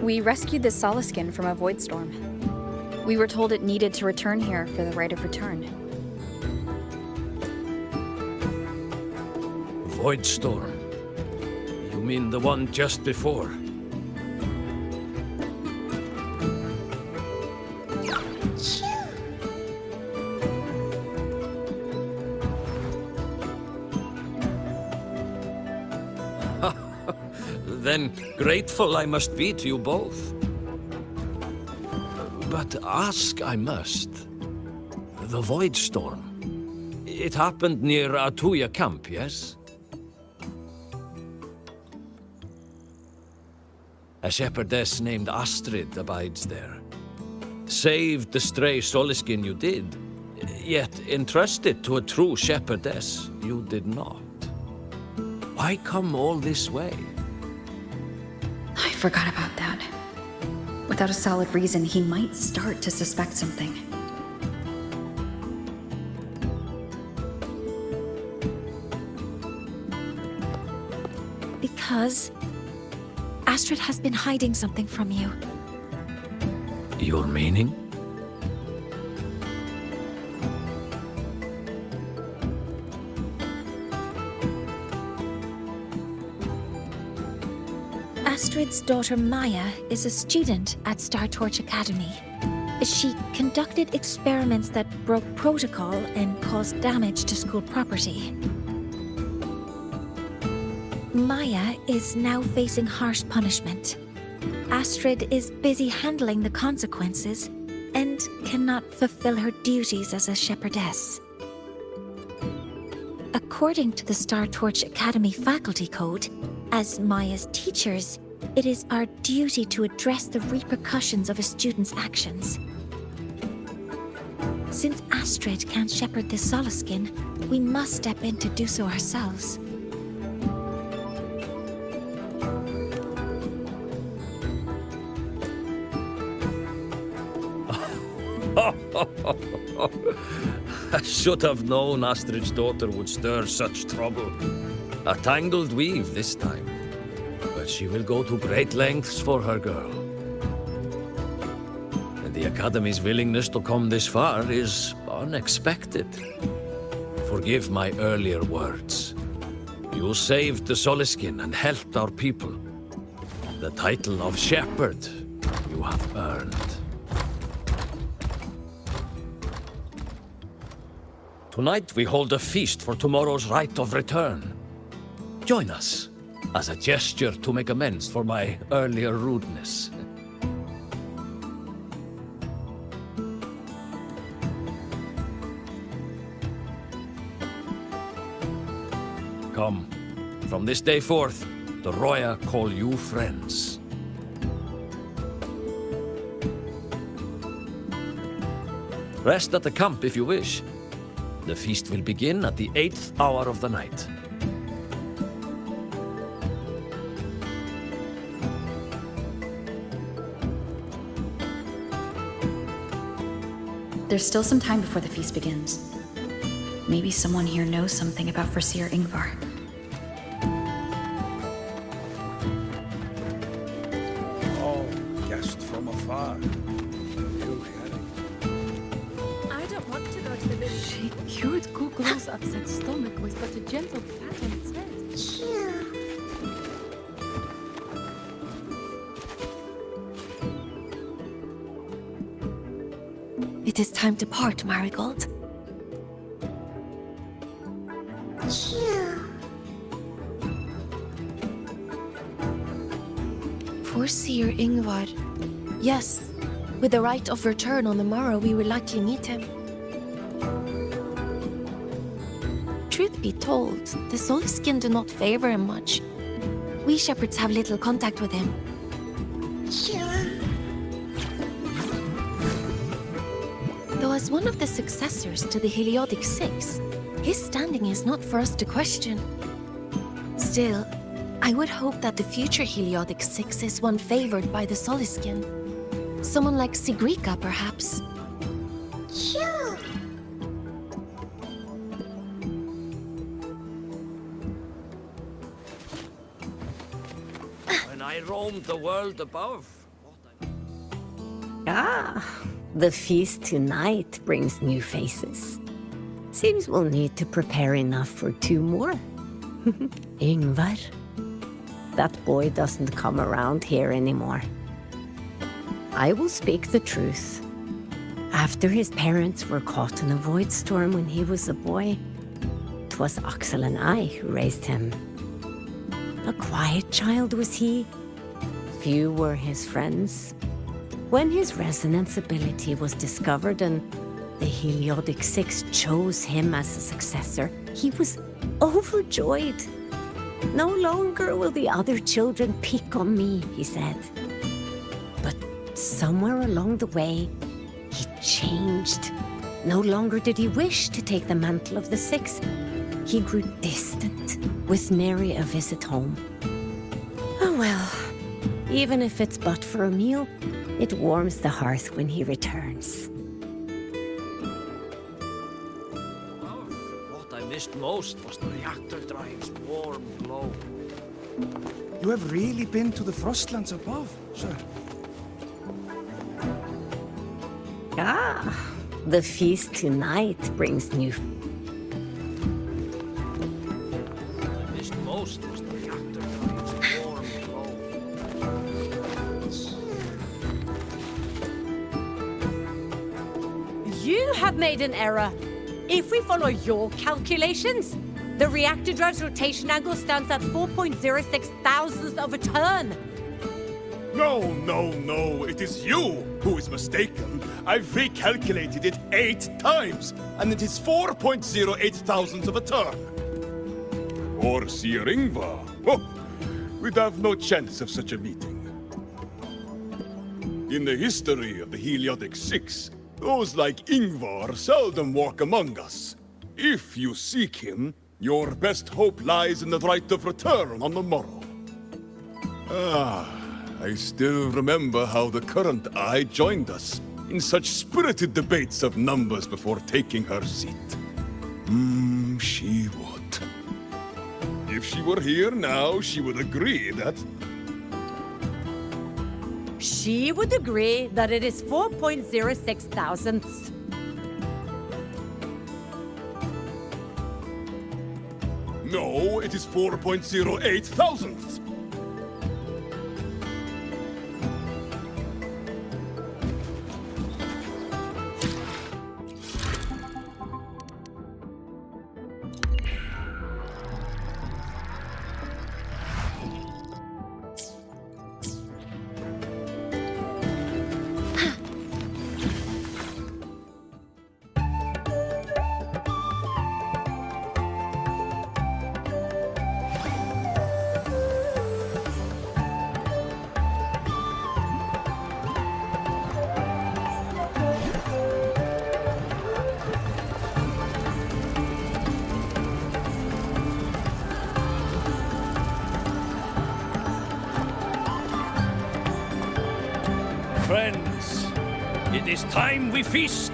S9: We rescued the Soliskin from a void storm. We were told it needed to return here for the right of return.
S10: Void storm? You mean the one just before? Then grateful I must be to you both. But ask I must. The Void Storm. It happened near Atuya camp, yes? A shepherdess named Astrid abides there. Saved the stray Soliskin you did, yet entrusted to a true shepherdess you did not. Why come all this way?
S6: I forgot about that. Without a solid reason, he might start to suspect something.
S1: Because Astrid has been hiding something from you.
S10: Your meaning?
S1: Astrid's daughter Maya is a student at Star Torch Academy. She conducted experiments that broke protocol and caused damage to school property. Maya is now facing harsh punishment. Astrid is busy handling the consequences and cannot fulfill her duties as a shepherdess. According to the Star Torch Academy faculty code, as Maya's teachers, it is our duty to address the repercussions of a student's actions. Since Astrid can't shepherd the Soliskin, we must step in to do so ourselves.
S10: I should have known Astrid's daughter would stir such trouble. A tangled weave this time. But she will go to great lengths for her girl. And the Academy's willingness to come this far is unexpected. Forgive my earlier words. You saved the Soliskin and helped our people. The title of shepherd you have earned. Tonight we hold a feast for tomorrow's rite of return. Join us, as a gesture to make amends for my earlier rudeness. Come, from this day forth, the Roya call you friends. Rest at the camp if you wish. The feast will begin at the 8th hour of the night.
S6: There's still some time before the feast begins. Maybe someone here knows something about Foreseer Ingvar.
S11: Oh, guest from afar.
S5: I don't want to go to the village.
S12: She cured Kukul's upset stomach with but a gentle pat on its head.
S8: It is time to part, Marigold.
S12: Foreseer Ingvar. Yes, with the right of return on the morrow, we will likely meet him. Truth be told, the Soulskin do not favor him much. We shepherds have little contact with him. Though as one of the successors to the Heliodic Six, his standing is not for us to question. Still, I would hope that the future Heliodic Six is one favored by the Soulskin. Someone like Sigrika, perhaps.
S10: When I roamed the world above.
S13: The feast tonight brings new faces. Seems we'll need to prepare enough for 2 more. Ingvar. That boy doesn't come around here anymore. I will speak the truth. After his parents were caught in a void storm when he was a boy, 'twas Axel and I who raised him. A quiet child was he. Few were his friends. When his resonance ability was discovered and the Heliodic Six chose him as a successor, he was overjoyed. No longer will the other children pick on me, he said. But somewhere along the way, he changed. No longer did he wish to take the mantle of the Six. He grew distant, with nary a visit home. Oh well, even if it's but for a meal, it warms the hearth when he returns.
S10: What I missed most was the reactor drive's warm glow.
S11: You have really been to the Frostlands above, sir?
S13: The feast tonight brings new...
S10: What I missed most was the reactor drive's warm glow.
S8: You have made an error. If we follow your calculations, the reactor drive's rotation angle stands at 4.06 thousandths of a turn.
S11: No, it is you who is mistaken. I've recalculated it 8 times, and it is 4.08 thousandths of a turn. Or Seer Ingvar. Oh, we'd have no chance of such a meeting. In the history of the Heliodic Six, those like Ingvar seldom walk among us. If you seek him, your best hope lies in the right of return on the morrow. I still remember how the current eye joined us in such spirited debates of numbers before taking her seat. She would. If she were here now, she would agree that...
S8: She would agree that it is 4.06 thousandths.
S11: No, it is 4.08 thousandths.
S10: Friends, it is time we feast.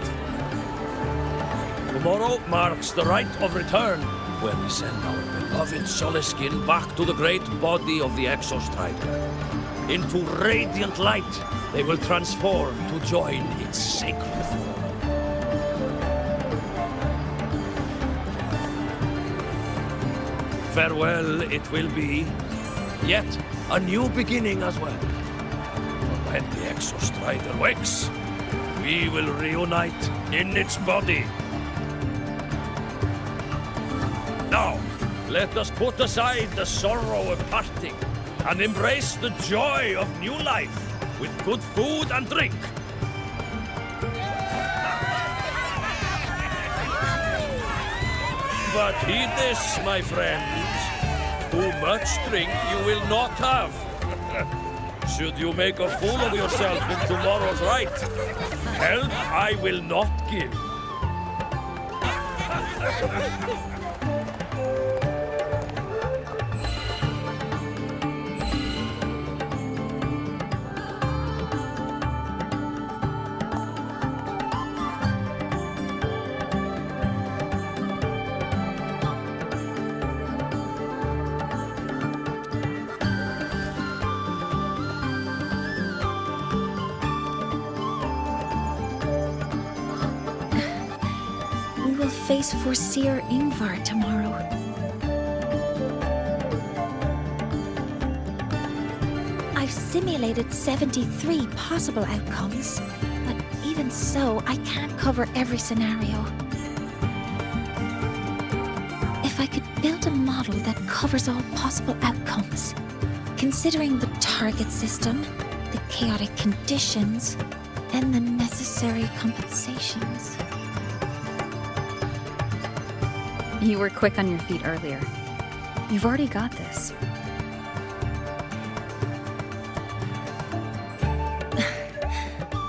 S10: Tomorrow marks the rite of return, where we send our beloved Soliskin back to the great body of the Exostrider. Into radiant light, they will transform to join its sacred form. Farewell it will be, yet a new beginning as well. For when the Exostrider wakes, we will reunite in its body. Now, let us put aside the sorrow of parting and embrace the joy of new life with good food and drink. But heed this, my friends. Too much drink you will not have. Should you make a fool of yourself in tomorrow's rite, help I will not give.
S1: Face Foreseer Ingvar tomorrow. I've simulated 73 possible outcomes, but even so, I can't cover every scenario. If I could build a model that covers all possible outcomes, considering the target system, the chaotic conditions, and the necessary compensations.
S9: You were quick on your feet earlier. You've already got this.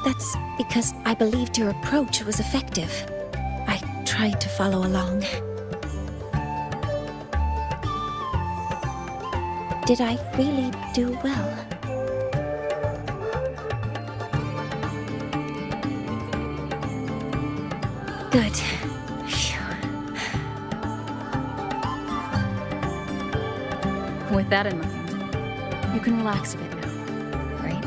S1: That's because I believed your approach was effective. I tried to follow along. Did I really do well? Good.
S9: With that in mind, you can relax a bit now, right?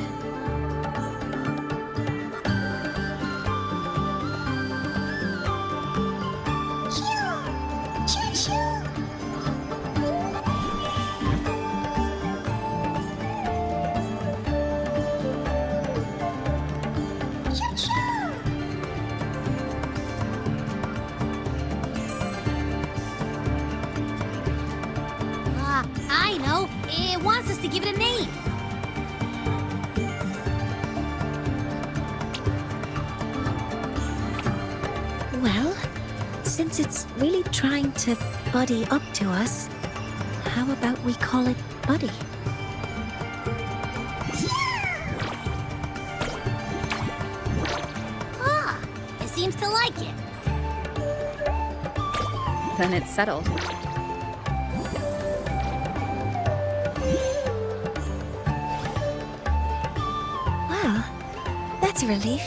S2: I know. It wants us to give it a name.
S1: Well, since it's really trying to buddy up to us, how about we call it Buddy?
S2: Ah, it seems to like it.
S9: Then it's settled.
S1: Well, that's a relief.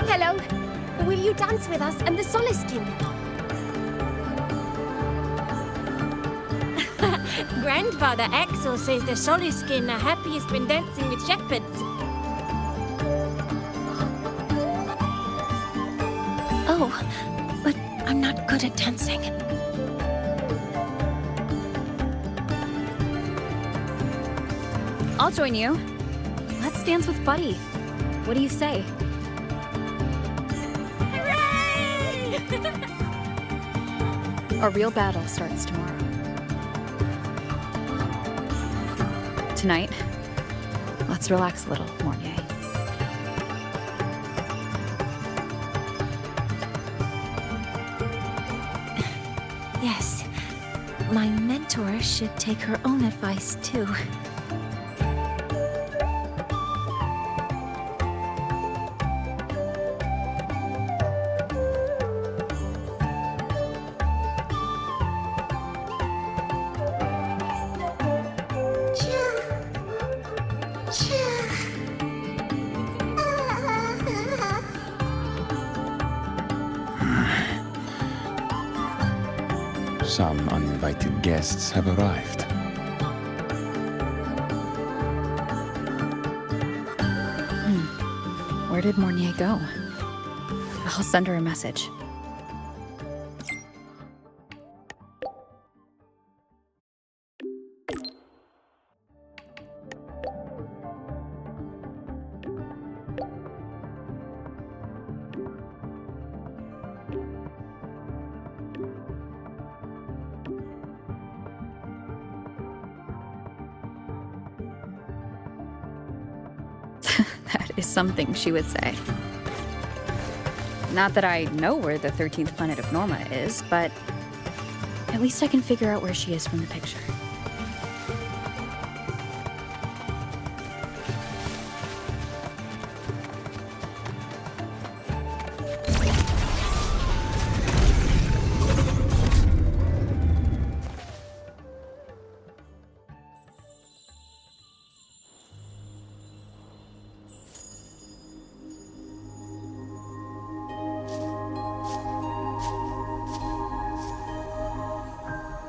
S5: Hello. Will you dance with us and the Soliskin? Grandfather Axel says the Soliskin are happiest when dancing with shepherds.
S1: Oh, but I'm not good at dancing.
S9: I'll join you. Let's dance with Buddy. What do you say?
S5: Hooray!
S9: A real battle starts tomorrow. Tonight, let's relax a little, Mornier.
S1: Yes, my mentor should take her own advice too.
S11: Some uninvited guests have arrived.
S9: Where did Mornier go? I'll send her a message. That is something she would say. Not that I know where the 13th planet of Norma is, but at least I can figure out where she is from the picture.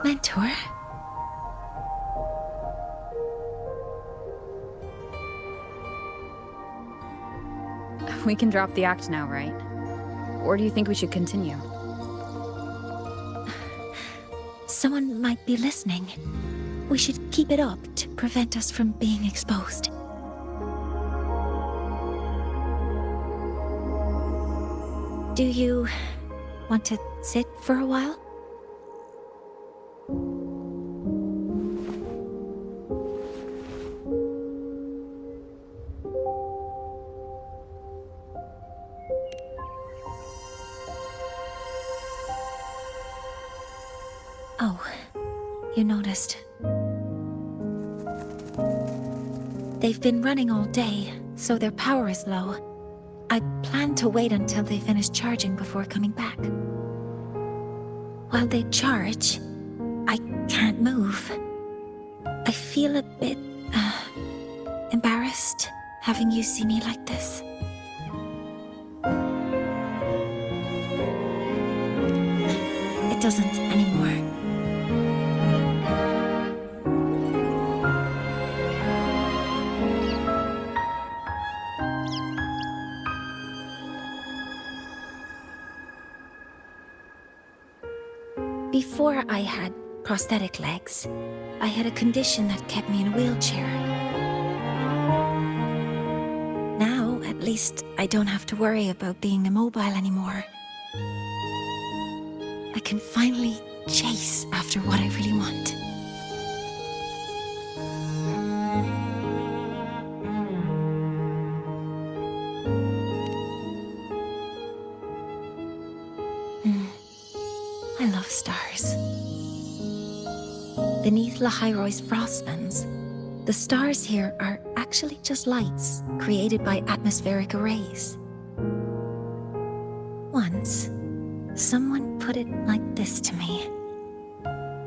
S1: Mentor?
S9: We can drop the act now, right? Or do you think we should continue?
S1: Someone might be listening. We should keep it up to prevent us from being exposed. Do you want to sit for a while? Oh, you noticed. They've been running all day, so their power is low. I plan to wait until they finish charging before coming back. While they charge, I can't move. I feel a bit, embarrassed having you see me like this. It doesn't anymore. Before I had prosthetic legs, I had a condition that kept me in a wheelchair. Now, at least, I don't have to worry about being immobile anymore. I can finally chase after what I really want. I love stars. Beneath Lahai-Roi's frostlands, the stars here are actually just lights created by atmospheric arrays. Once, someone put it like this to me.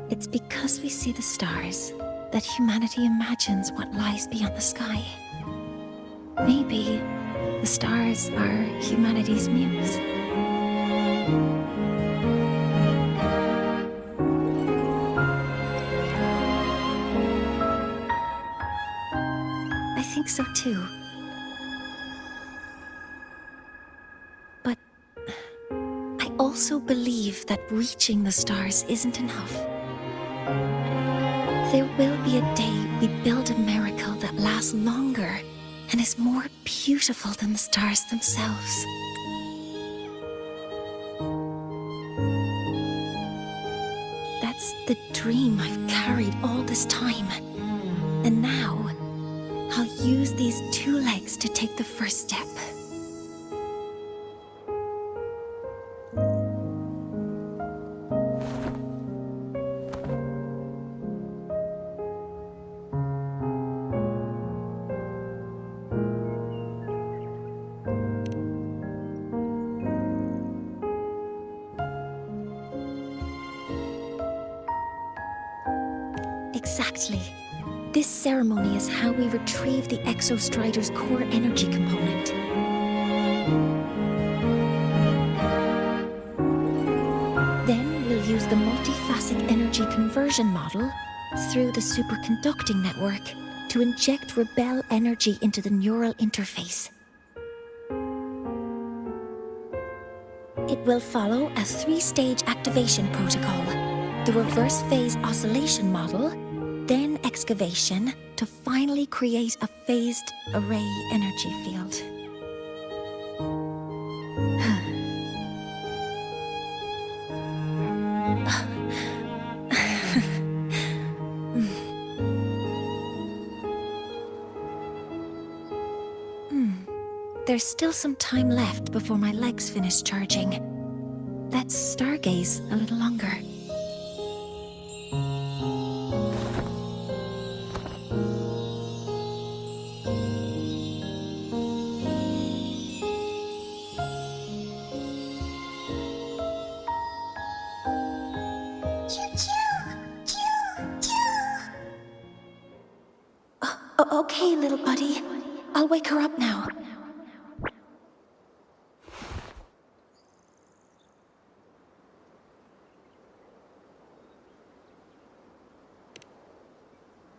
S1: It's because we see the stars that humanity imagines what lies beyond the sky. Maybe the stars are humanity's muse. I think so too. But I also believe that reaching the stars isn't enough. There will be a day we build a miracle that lasts longer and is more beautiful than the stars themselves. That's the dream I've carried all this time. And now, I'll use these two legs to take the first step. Exactly. This ceremony is how we retrieve the Exostrider's core energy component. Then we'll use the multifaceted energy dispersion model through the superconducting network to inject rebel energy into the neural interface. It will follow a 3-stage activation protocol. The reverse phase oscillation model, then excavation, to finally create a phased array energy field. There's still some time left before my legs finish charging. Let's stargaze a little longer. Okay, little buddy. I'll wake her up now.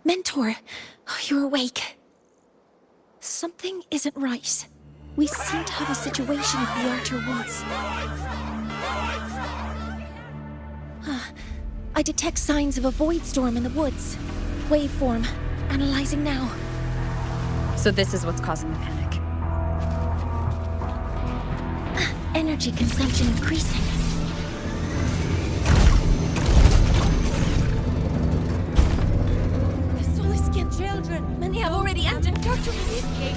S1: Mentor, you're awake. Something isn't right. We seem to have a situation at the Outer Woods. I detect signs of a void storm in the woods. Waveform. Analyzing now.
S9: So this is what's causing the panic.
S1: Energy consumption increasing.
S12: Children, many have already entered Tartarus. Escape.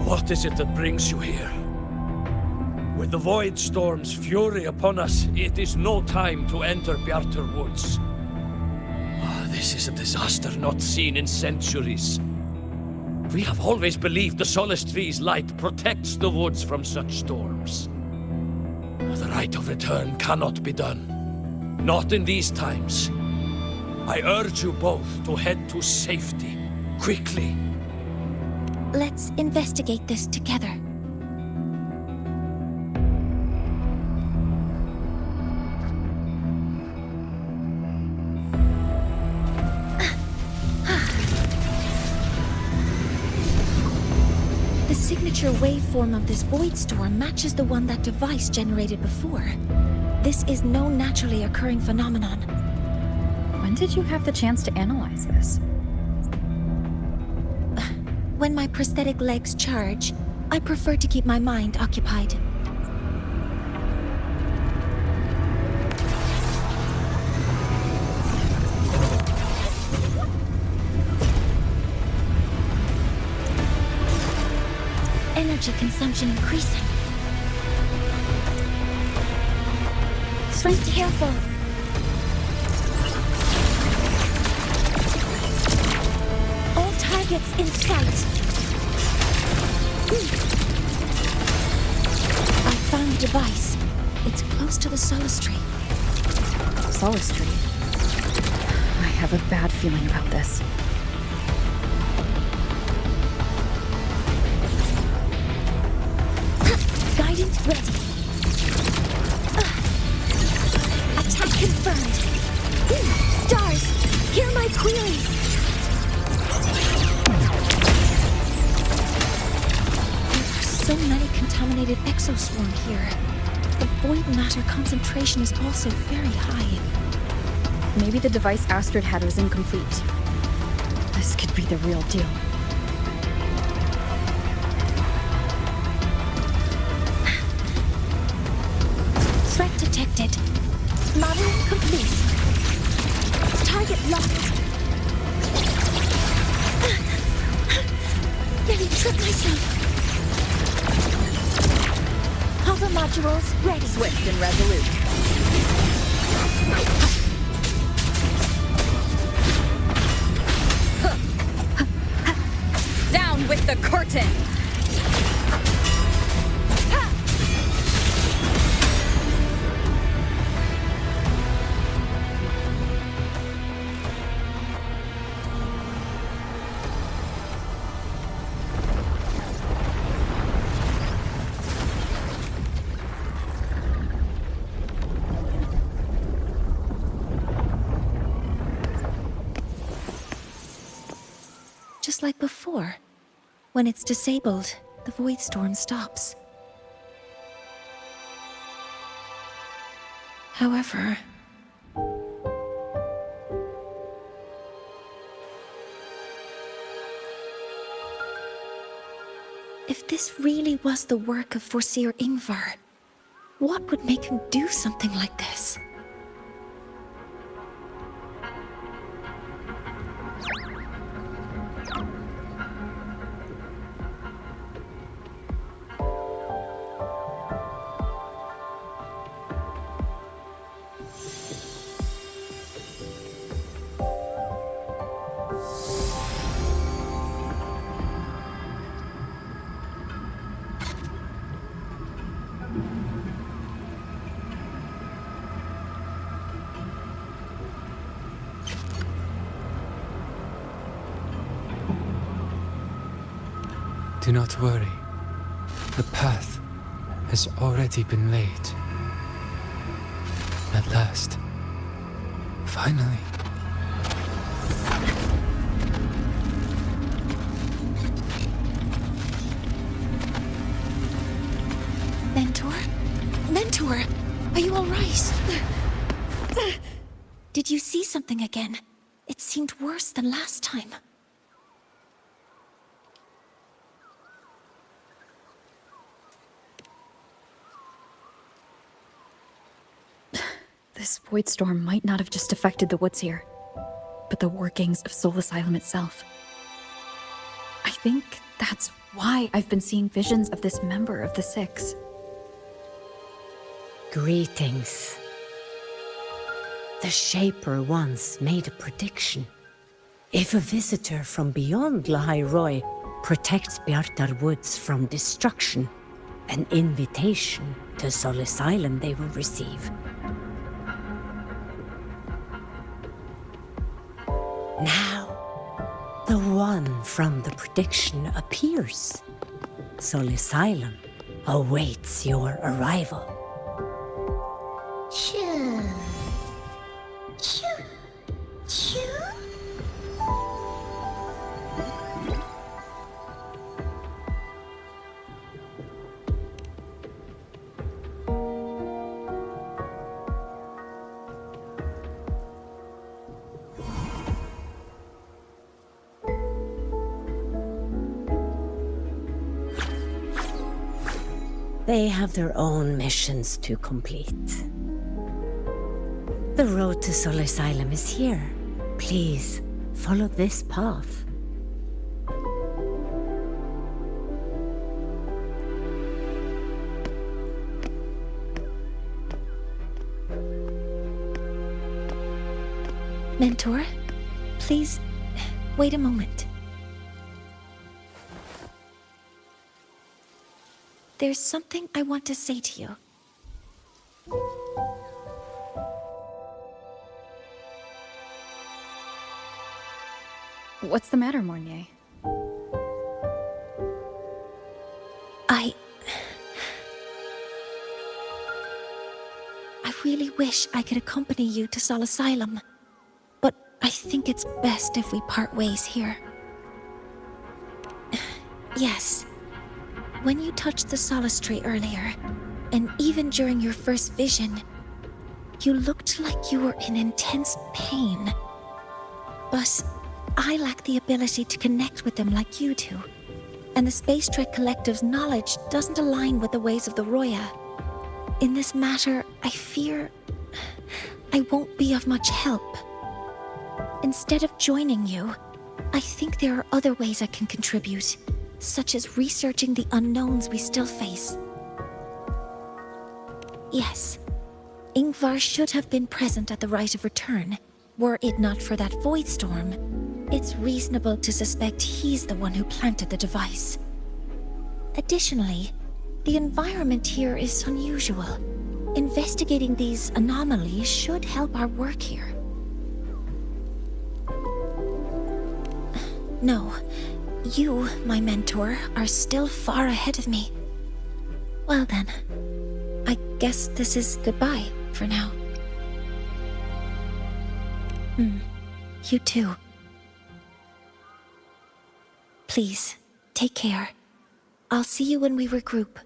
S10: What is it that brings you here? With the Void Storm's fury upon us, it is no time to enter Bjartur Woods. This is a disaster not seen in centuries. We have always believed the Solace Tree's light protects the woods from such storms. The rite of return cannot be done. Not in these times. I urge you both to head to safety, quickly.
S1: Let's investigate this together. The signature waveform of this void storm matches the one that device generated before. This is no naturally occurring phenomenon.
S9: When did you have the chance to analyze this?
S1: When my prosthetic legs charge, I prefer to keep my mind occupied. Energy consumption increasing. Be careful. All targets in sight. I found the device. It's close to the Solace Tree.
S9: Solace Tree? I have a bad feeling about this.
S1: Guidance ready. Attack confirmed. Stars, hear my queries. There are so many contaminated exoswarm here. The void matter concentration is also very high.
S9: Maybe the device Astrid had was incomplete. This could be the real deal.
S1: Threat detected. Modeling complete. Target locked. Nearly tripped myself. Hover modules ready.
S9: Swift and resolute. Down with the curtain!
S1: just like before. When it's disabled, the void storm stops. However, if this really was the work of Foreseer Ingvar, what would make him do something like this?
S7: Do not worry. The path has already been laid. At last. Finally.
S1: Mentor? Mentor! Are you alright? Did you see something again? It seemed worse than last time.
S6: This void storm might not have just affected the woods here, but the workings of Soul Asylum itself. I think that's why I've been seeing visions of this member of the Six.
S13: Greetings. The Shaper once made a prediction. If a visitor from beyond Lahai-Roi protects Bjartar Woods from destruction, an invitation to Soul Asylum they will receive. Now, the one from the prediction appears. Soul Asylum awaits your arrival.
S2: Choo. Choo. Choo.
S13: They have their own missions to complete. The road to Soul Asylum is here. Please, follow this path.
S1: Mentor, please, wait a moment. There's something I want to say to you.
S9: What's the matter, Mornier?
S1: I really wish I could accompany you to Soul Asylum, but I think it's best if we part ways here. Yes. When you touched the solace tree earlier, and even during your first vision, you looked like you were in intense pain. But I lack the ability to connect with them like you do, and the Space Trek Collective's knowledge doesn't align with the ways of the Roya. In this matter, I fear I won't be of much help. Instead of joining you, I think there are other ways I can contribute, such as researching the unknowns we still face. Yes, Ingvar should have been present at the Rite of Return, were it not for that void storm. It's reasonable to suspect he's the one who planted the device. Additionally, the environment here is unusual. Investigating these anomalies should help our work here. No. You, my mentor, are still far ahead of me. Well then, I guess this is goodbye for now. You too. Please, take care. I'll see you when we regroup.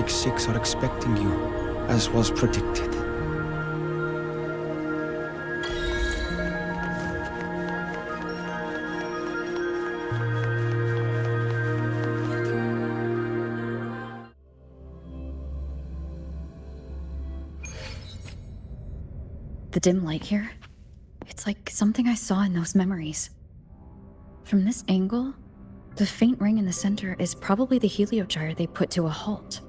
S14: Six are expecting you, as was predicted.
S6: The dim light here, it's like something I saw in those memories. From this angle, the faint ring in the center is probably the heliogyre they put to a halt.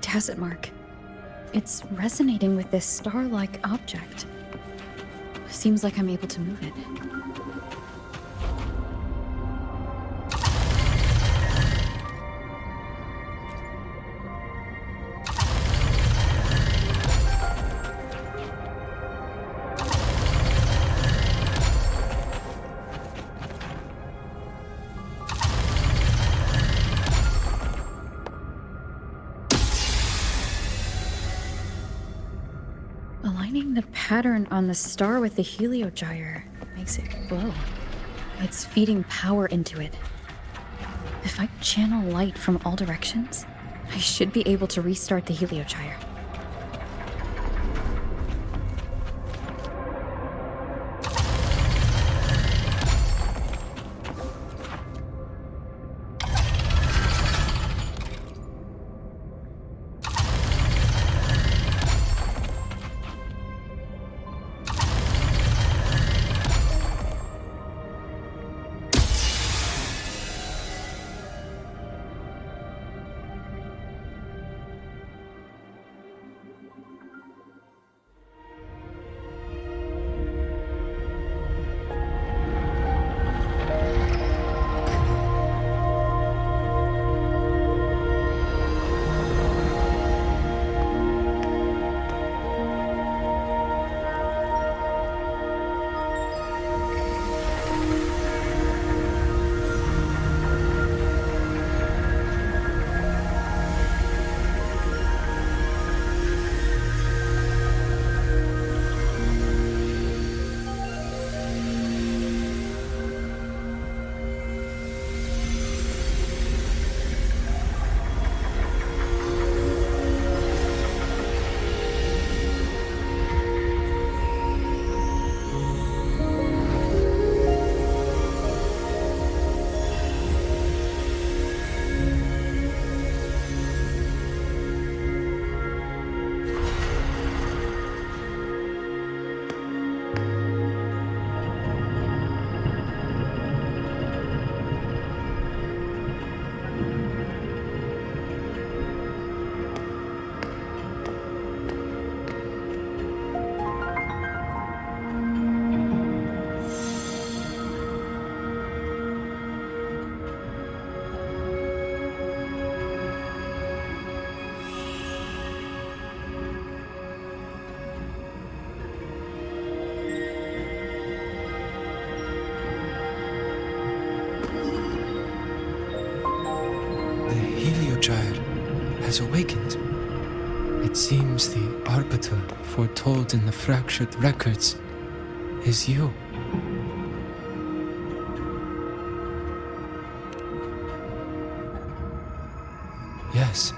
S6: Tacit mark. It's resonating with this star-like object. Seems like I'm able to move it. Aligning the pattern on the star with the heliogyre makes it glow. It's feeding power into it. If I channel light from all directions, I should be able to restart the heliogyre.
S7: has awakened. It seems the arbiter foretold in the fractured records is you. Yes,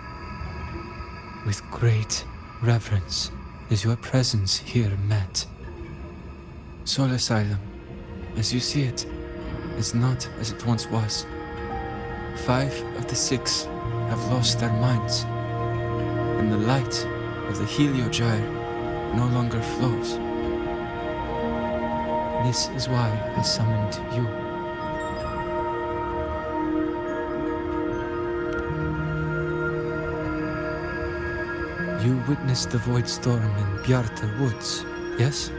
S7: with great reverence is your presence here met. Soul Asylum, as you see it, is not as it once was. 5 of the 6 have lost their minds, and the light of the Heliogyre no longer flows. This is why I summoned you. You witnessed the void storm in Bjarta Woods, yes?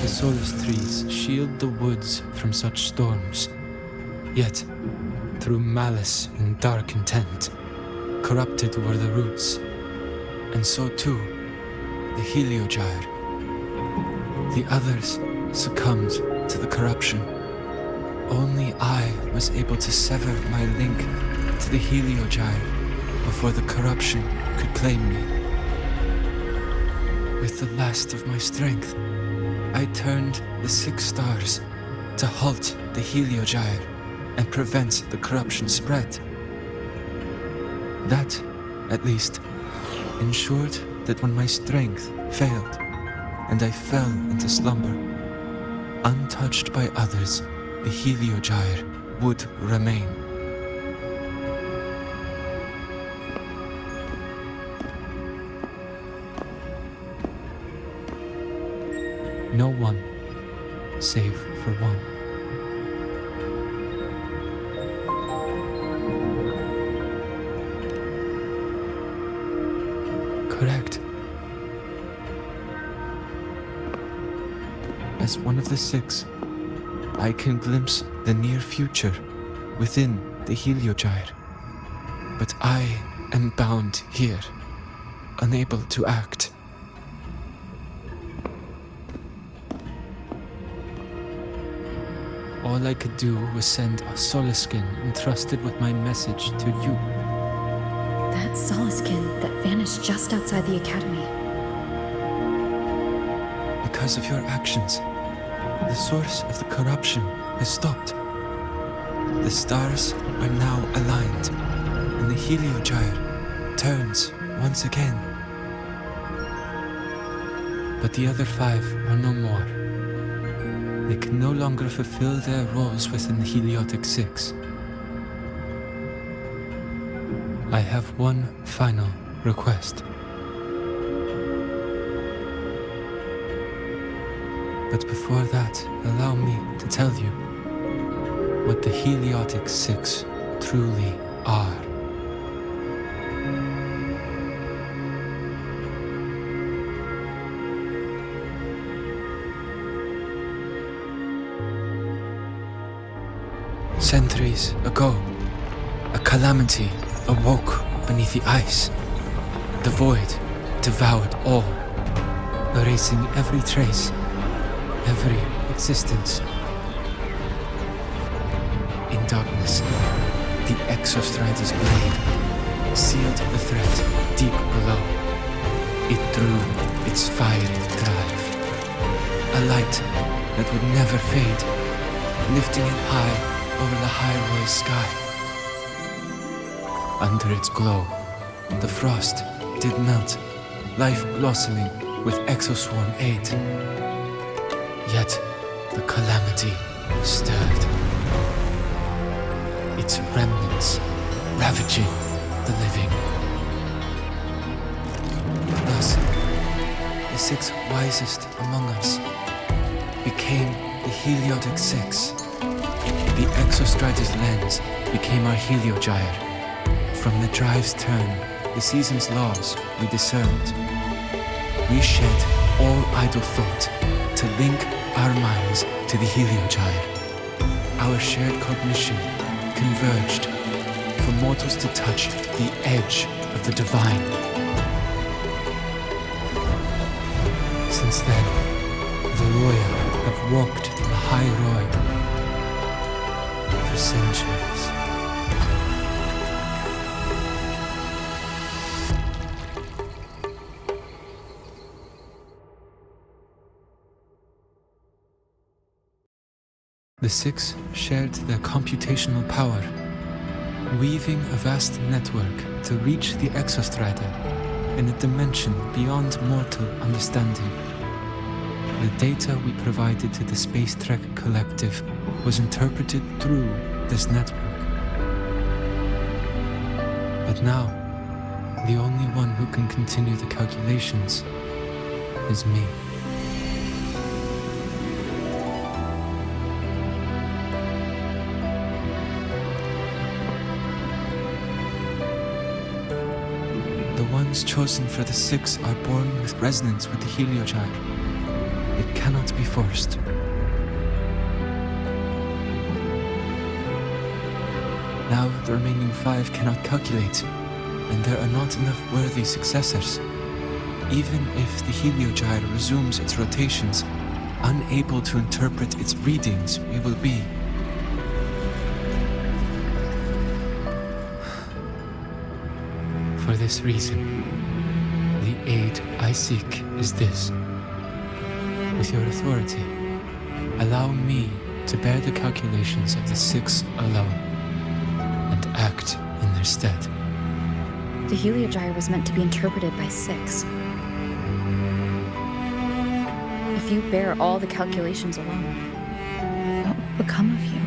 S7: The Solus trees shield the woods from such storms. Yet, through malice and dark intent, corrupted were the roots. And so too, the Heliogyre. The others succumbed to the corruption. Only I was able to sever my link to the Heliogyre before the corruption could claim me. With the last of my strength, I turned the 6 stars to halt the Heliogyre and prevent the corruption spread. That, at least, ensured that when my strength failed and I fell into slumber, untouched by others, the Heliogyre would remain. No one, save for one. Correct. As one of the 6, I can glimpse the near future within the Heliogyre. But I am bound here, unable to act. All I could do was send a Soliskin entrusted with my message to you.
S6: That Soliskin that vanished just outside the academy.
S7: Because of your actions, the source of the corruption has stopped. The stars are now aligned, and the Heliogyre turns once again. But the other 5 are no more. They can no longer fulfill their roles within the Heliotic 6. I have one final request. But before that, allow me to tell you what the Heliotic 6 truly are. Centuries ago, a calamity awoke beneath the ice. The void devoured all, erasing every trace, every existence. In darkness, the Exostrider's blade sealed the threat deep below. It drew its fiery drive, a light that would never fade, lifting it high over the Lahai-Roi sky. Under its glow, the frost did melt, life blossoming with Exoswarm aid. Yet the calamity stirred, its remnants ravaging the living. Thus, the 6 wisest among us became the Heliotic 6. The Exostrider's lens became our Heliogyre. From the drive's turn, the season's laws we discerned. We shed all idle thought to link our minds to the Heliogyre. Our shared cognition converged for mortals to touch the edge of the divine. Since then, the Royal have walked Lahai-Roi for centuries. The six shared their computational power, weaving a vast network to reach the Exostrider in a dimension beyond mortal understanding. The data we provided to the Space Trek Collective was interpreted through this network. But now, the only one who can continue the calculations is me. The ones chosen for the six are born with resonance with the Heliogyre. It cannot be forced. Now the remaining five cannot calculate, and there are not enough worthy successors. Even if the Heliogyre resumes its rotations, unable to interpret its readings, we will be. For this reason, the aid I seek is this. With your authority, allow me to bear the calculations of the six alone, and act in their stead.
S9: The Heliogyre was meant to be interpreted by six. If you bear all the calculations alone, what will become of you?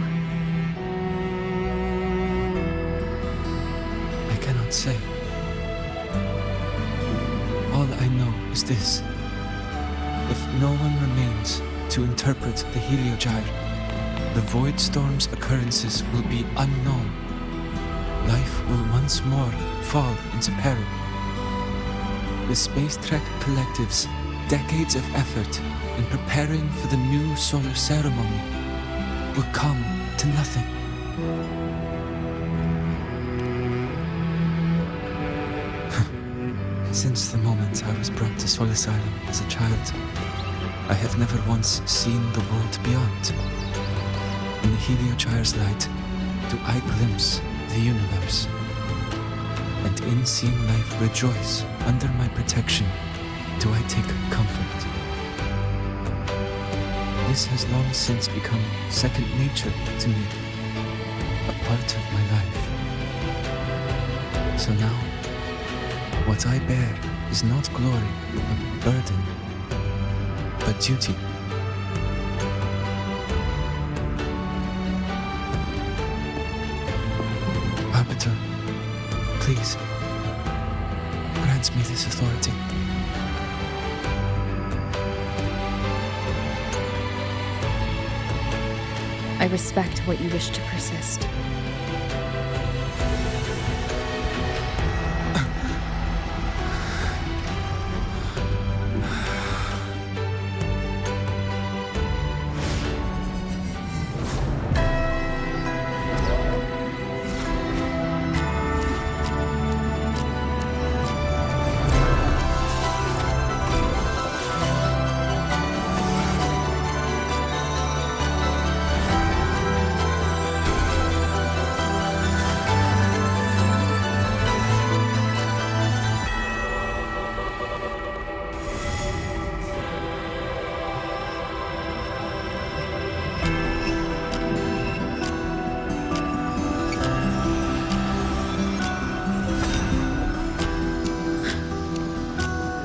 S7: I cannot say. All I know is this. If no one remains to interpret the Heliogyre, the Void Storm's occurrences will be unknown. Life will once more fall into peril. The Space Trek Collective's decades of effort in preparing for the new solar ceremony will come to nothing. Since the moment I was brought to Sol Asylum as a child, I have never once seen the world beyond. In the Heliogyre's light, do I glimpse the universe, and in seeing life rejoice under my protection, do I take comfort. This has long since become second nature to me, a part of my life. So now, what I bear is not glory, but burden, but duty. Arbiter, please, grant me this authority.
S9: I respect what you wish to persist.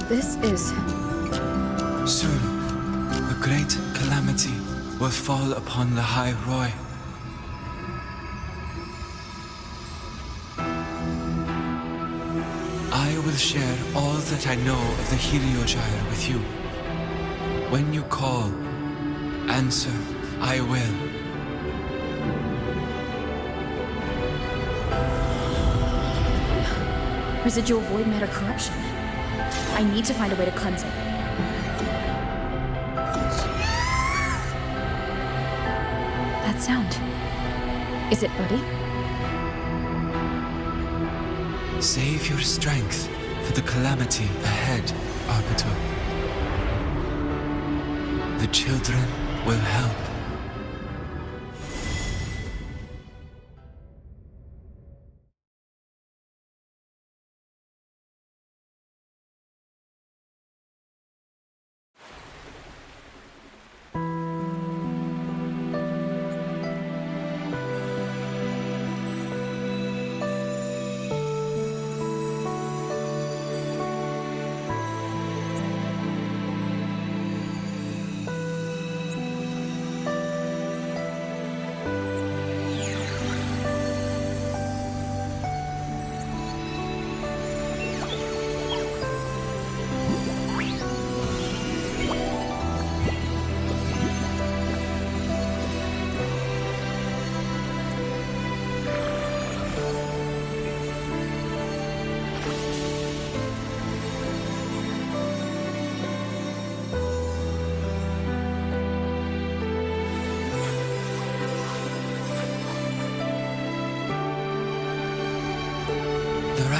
S9: This is...
S7: Soon, a great calamity will fall upon Lahai-Roi. I will share all that I know of the Heliogyre with you. When you call, answer, I will.
S9: Residual void matter corruption. I need to find a way to cleanse it. That sound. Is it Buddy?
S7: Save your strength for the calamity ahead, Arbiter. The children will help.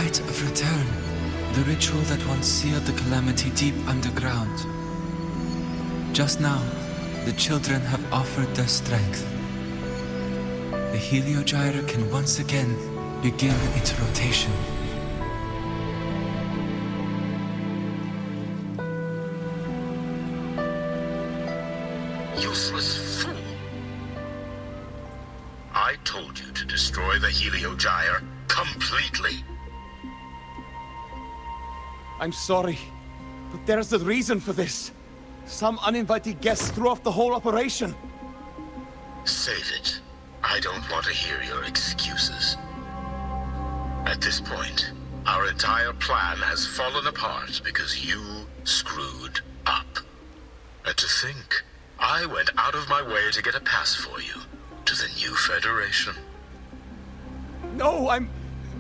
S7: rite of return. The ritual that once sealed the calamity deep underground. Just now, the children have offered their strength. The Heliogyre can once again begin its rotation.
S15: Useless fool. I told you to destroy the Heliogyre completely.
S11: I'm sorry, but there's a reason for this. Some uninvited guests threw off the whole operation.
S15: Save it. I don't want to hear your excuses. At this point, our entire plan has fallen apart because you screwed up. And to think, I went out of my way to get a pass for you to the new Federation.
S11: No, I'm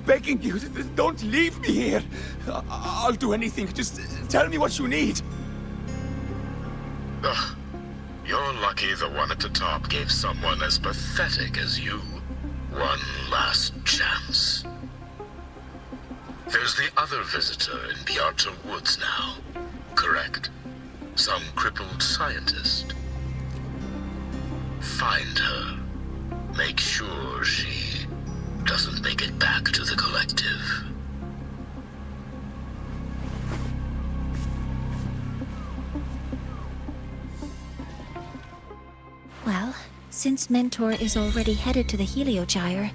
S11: begging you, don't leave me here. I'll do anything, just tell me what you need.
S15: Ugh. You're lucky the one at the top gave someone as pathetic as you one last chance. There's the other visitor in the Archer Woods now, correct? Some crippled scientist. Find her. Make sure she doesn't make it back to the collective.
S1: Well, since Mentor is already headed to the Heliogyre,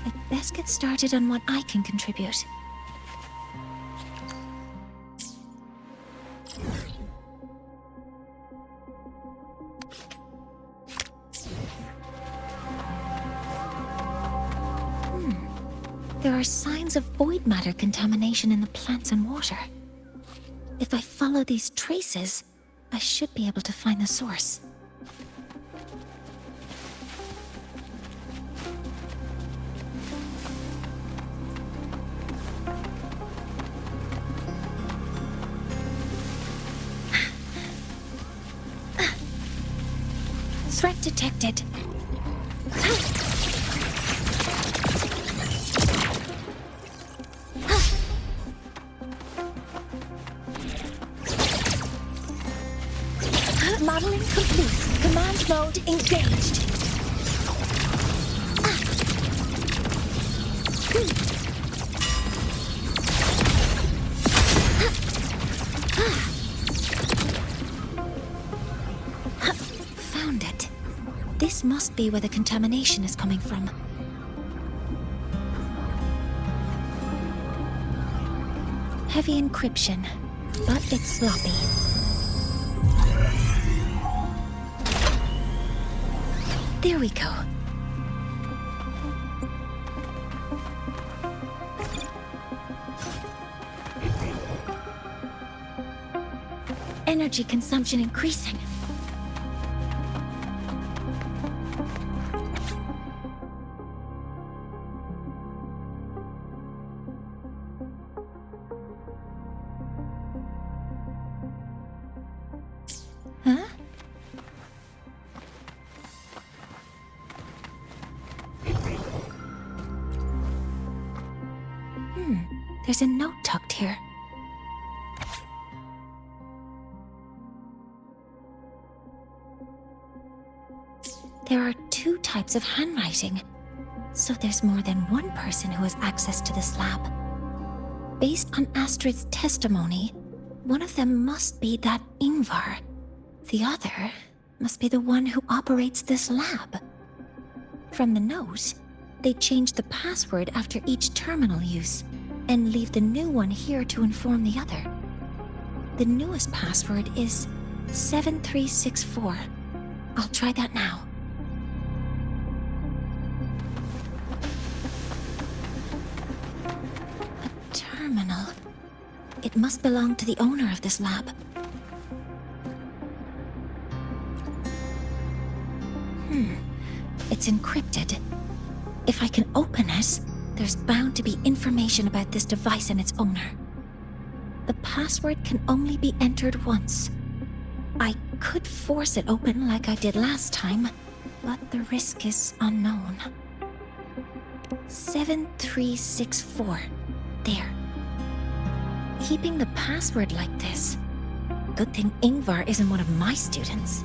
S1: I'd best get started on what I can contribute. There are signs of void matter contamination in the plants and water. If I follow these traces, I should be able to find the source. Threat detected. Modeling complete. Command mode engaged. Found it. This must be where the contamination is coming from. Heavy encryption, but it's sloppy. There we go. Energy consumption increasing. Huh? There's a note tucked here. There are two types of handwriting, so there's more than one person who has access to this lab. Based on Astrid's testimony, one of them must be that Ingvar. The other must be the one who operates this lab. From the note, they changed the password after each terminal use, and leave the new one here to inform the other. The newest password is 7364. I'll try that now. A terminal. It must belong to the owner of this lab. It's encrypted. If I can open it, there's bound to be information about this device and its owner. The password can only be entered once. I could force it open like I did last time, but the risk is unknown. 7364. there. Keeping the password like this. Good thing Ingvar isn't one of my students.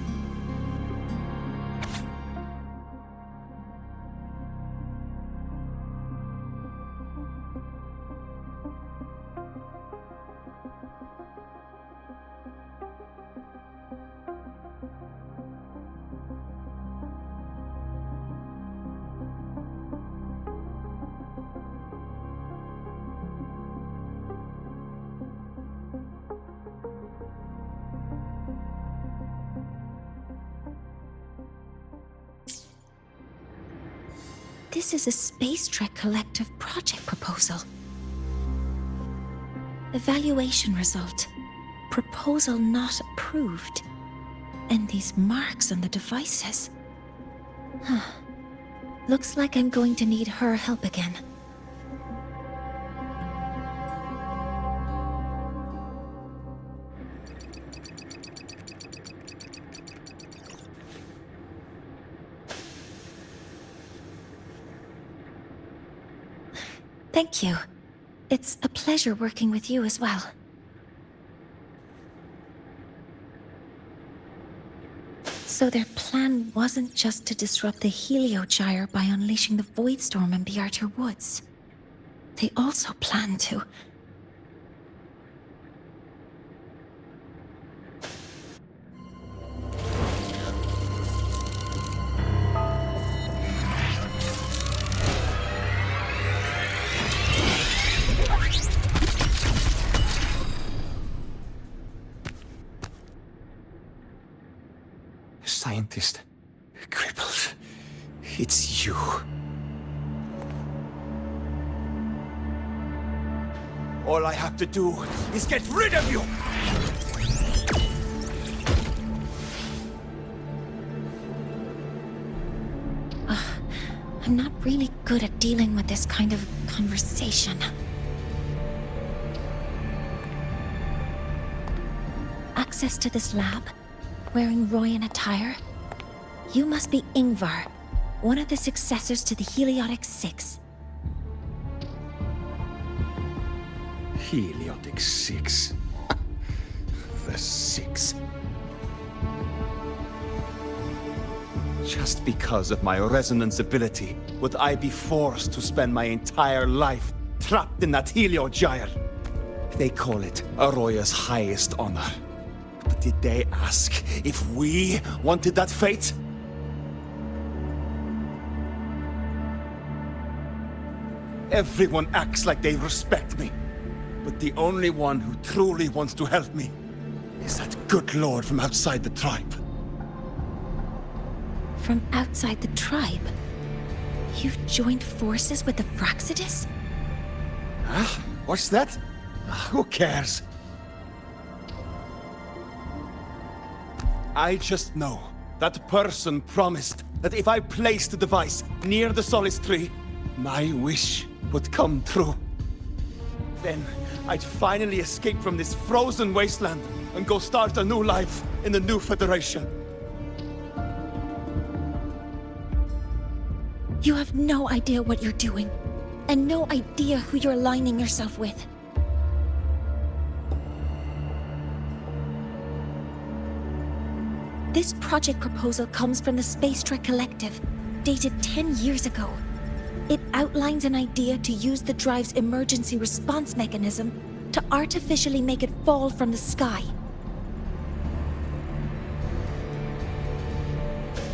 S1: This is a Space Trek Collective project proposal. Evaluation result. Proposal not approved. And these marks on the devices. Looks like I'm going to need her help again. Thank you. It's a pleasure working with you as well. So their plan wasn't just to disrupt the Heliogyre by unleashing the Voidstorm in Bjartur Woods. They also planned to...
S14: Scientist. Crippled. It's you. All I have to do is get rid of you!
S1: I'm not really good at dealing with this kind of conversation. Access to this lab? Wearing Royan attire? You must be Ingvar, one of the successors to the Heliotic Six.
S14: Heliotic Six. The Six. Just because of my resonance ability, would I be forced to spend my entire life trapped in that Heliogyre? They call it Aroya's highest honor. But did they ask if we wanted that fate? Everyone acts like they respect me. But the only one who truly wants to help me is that good lord from outside the tribe.
S1: From outside the tribe? You've joined forces with the Fraxidus?
S14: Huh? What's that? Who cares? I just know that person promised that if I placed the device near the Solace Tree, my wish would come true. Then I'd finally escape from this frozen wasteland and go start a new life in the new Federation.
S1: You have no idea what you're doing, and no idea who you're aligning yourself with. This project proposal comes from the Space Trek Collective, dated 10 years ago. It outlines an idea to use the drive's emergency response mechanism to artificially make it fall from the sky.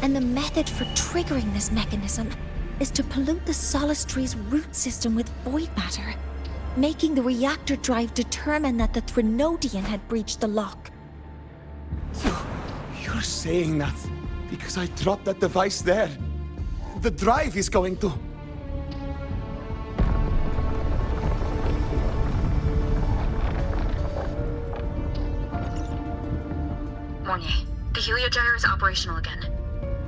S1: And the method for triggering this mechanism is to pollute the Solace Tree's root system with void matter, making the reactor drive determine that the Threnodian had breached the lock.
S14: You're saying that because I dropped that device there. The drive is going to...
S6: Mornier, the Heliogyre is operational again.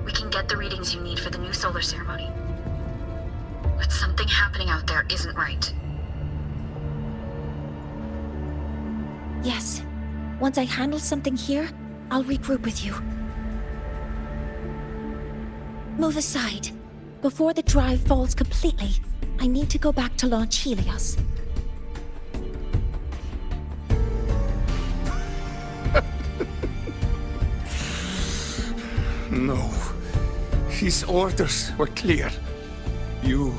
S6: We can get the readings you need for the new solar ceremony. But something happening out there isn't right.
S1: Yes. Once I handle something here, I'll regroup with you. Move aside. Before the drive falls completely, I need to go back to launch Helios.
S14: No. His orders were clear. You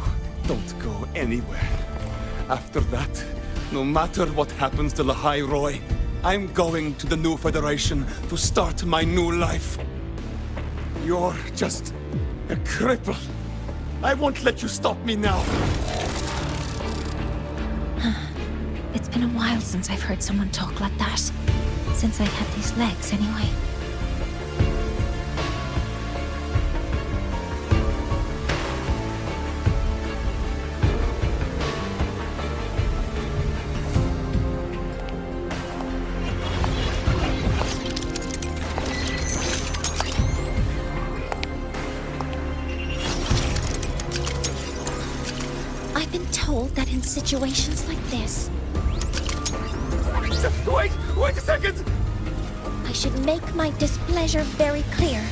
S14: don't go anywhere. After that, no matter what happens to Lahai-Roi, I'm going to the new Federation to start my new life. You're just a cripple. I won't let you stop me now.
S1: It's been a while since I've heard someone talk like that. Since I had these legs, anyway. I've been told that in situations like this,
S14: Wait a second!
S1: I should make my displeasure very clear.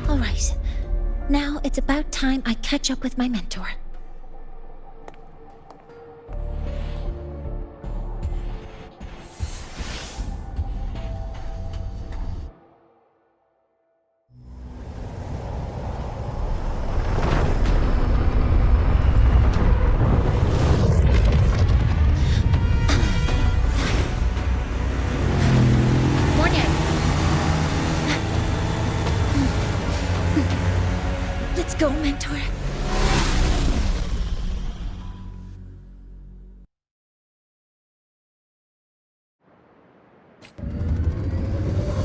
S1: All right. Now it's about time I catch up with my mentor. Let's go, mentor.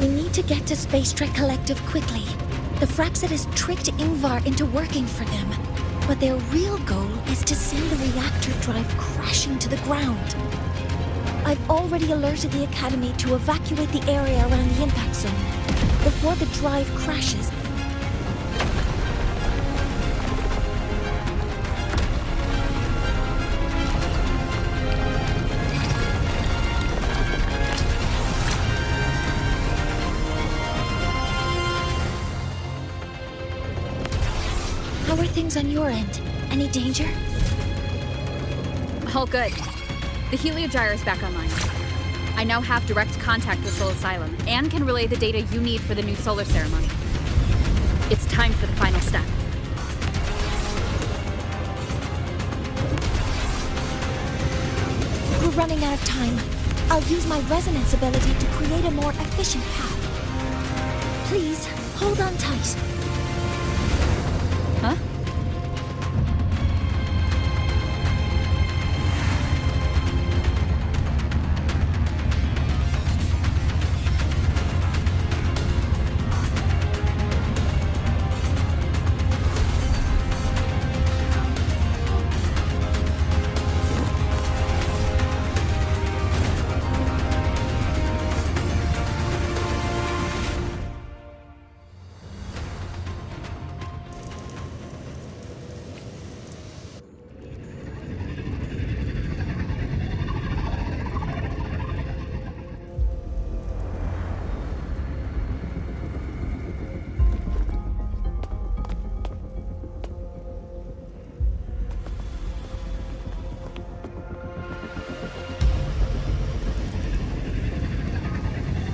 S1: We need to get to Space Trek Collective quickly. The Fraxit has tricked Ingvar into working for them, but their real goal is to send the reactor drive crashing to the ground. I've already alerted the Academy to evacuate the area around the impact zone. Before the drive crashes, how are things on your end? Any danger?
S9: All good. The heliogyre is back online. I now have direct contact with Soul Asylum and can relay the data you need for the new solar ceremony. It's time for the final step.
S1: We're running out of time. I'll use my resonance ability to create a more efficient path. Please, hold on tight.
S9: Huh?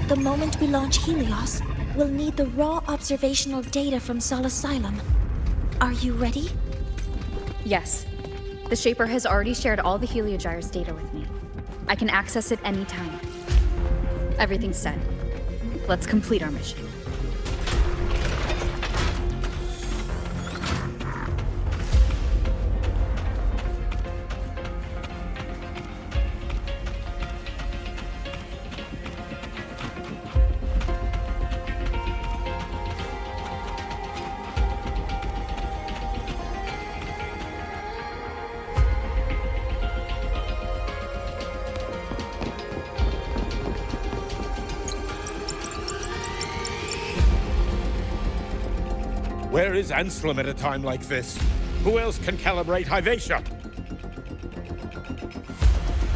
S1: The moment we launch Helios, we'll need the raw observational data from Sol Asylum. Are you ready?
S9: Yes. The Shaper has already shared all the heliogyre's data with me. I can access it anytime. Everything's set. Let's complete our mission.
S16: Where is Anselm at a time like this? Who else can calibrate Hyvatia?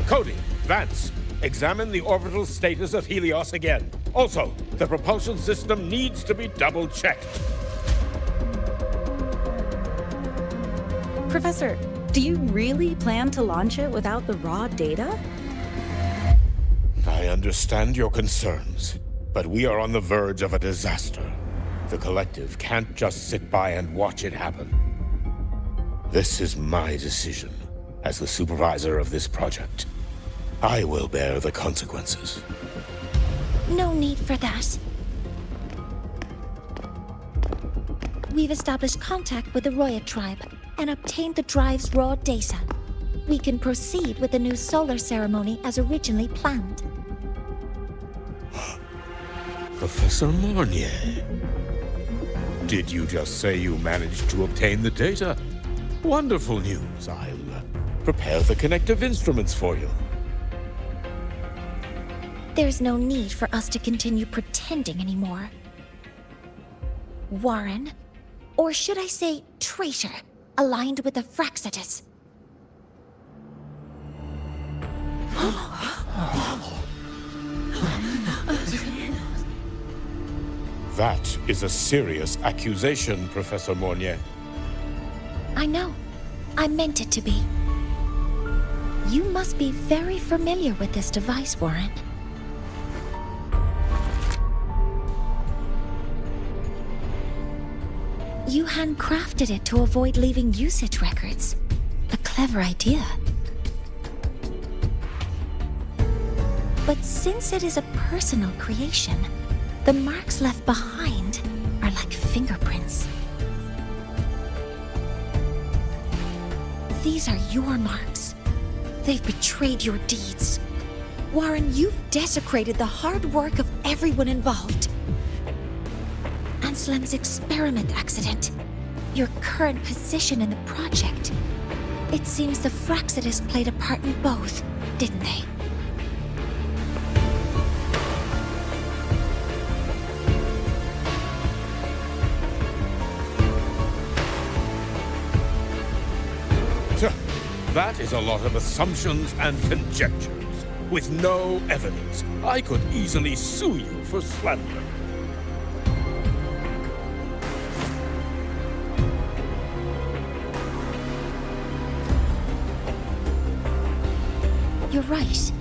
S16: Cody, Vance, examine the orbital status of Helios again. Also, the propulsion system needs to be double-checked.
S6: Professor, do you really plan to launch it without the raw data?
S16: I understand your concerns, but we are on the verge of a disaster. The Collective can't just sit by and watch it happen. This is my decision, as the supervisor of this project. I will bear the consequences.
S1: No need for that. We've established contact with the Roya tribe and obtained the drive's raw data. We can proceed with the new solar ceremony as originally planned.
S16: Professor Mornier, did you just say you managed to obtain the data? Wonderful news. I'll prepare the connective instruments for you.
S1: There's no need for us to continue pretending anymore. Warren, or should I say traitor, aligned with the Fraxidus.
S16: That is a serious accusation, Professor Mornier.
S1: I know. I meant it to be. You must be very familiar with this device, Warren. You handcrafted it to avoid leaving usage records. A clever idea. But since it is a personal creation, the marks left behind are like fingerprints. These are your marks. They've betrayed your deeds. Warren, you've desecrated the hard work of everyone involved. Anselm's experiment accident, your current position in the project. It seems the Fraxidus played a part in both, didn't they?
S16: That is a lot of assumptions and conjectures, with no evidence. I could easily sue you for slander.
S1: You're right.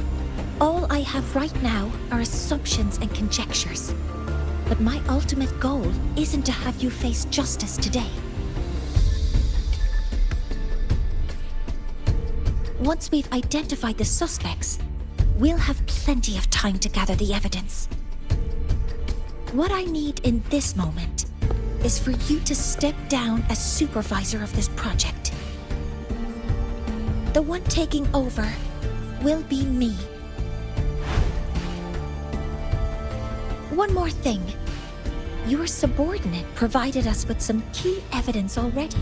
S1: All I have right now are assumptions and conjectures. But my ultimate goal isn't to have you face justice today. Once we've identified the suspects, we'll have plenty of time to gather the evidence. What I need in this moment is for you to step down as supervisor of this project. The one taking over will be me. One more thing. Your subordinate provided us with some key evidence already.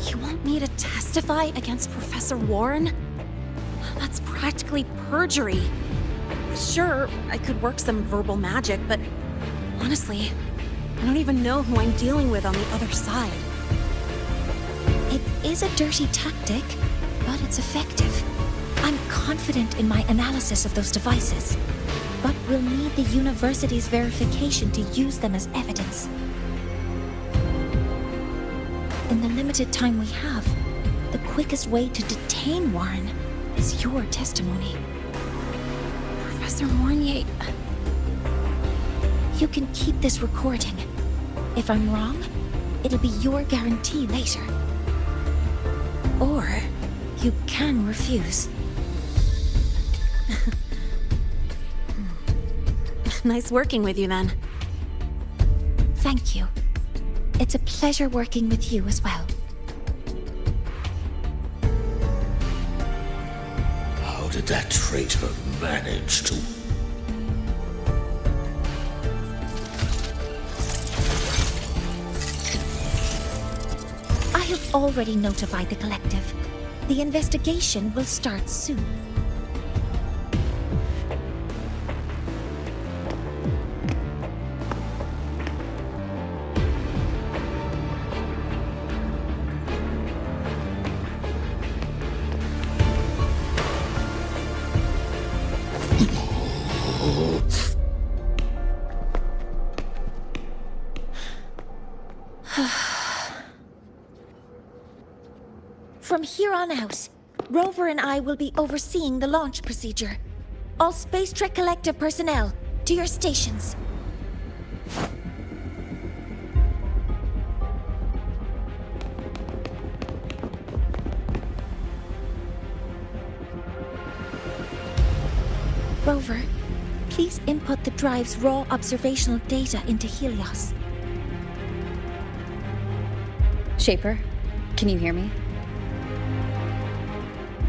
S3: You want me to testify against Professor Warren? That's practically perjury. Sure, I could work some verbal magic, but honestly, I don't even know who I'm dealing with on the other side.
S1: It is a dirty tactic, but it's effective. I'm confident in my analysis of those devices, but we'll need the university's verification to use them as evidence. In the limited time we have, the quickest way to detain Warren is your testimony.
S3: Professor Mornier...
S1: You can keep this recording. If I'm wrong, it'll be your guarantee later. Or you can refuse.
S3: Nice working with you, then.
S1: Thank you. It's a pleasure working with you as well.
S15: How did that traitor manage to...
S1: I have already notified the Collective. The investigation will start soon. From here on out, Rover and I will be overseeing the launch procedure. All Space Trek Collective personnel, to your stations. Rover, please input the drive's raw observational data into Helios.
S9: Shaper, can you hear me?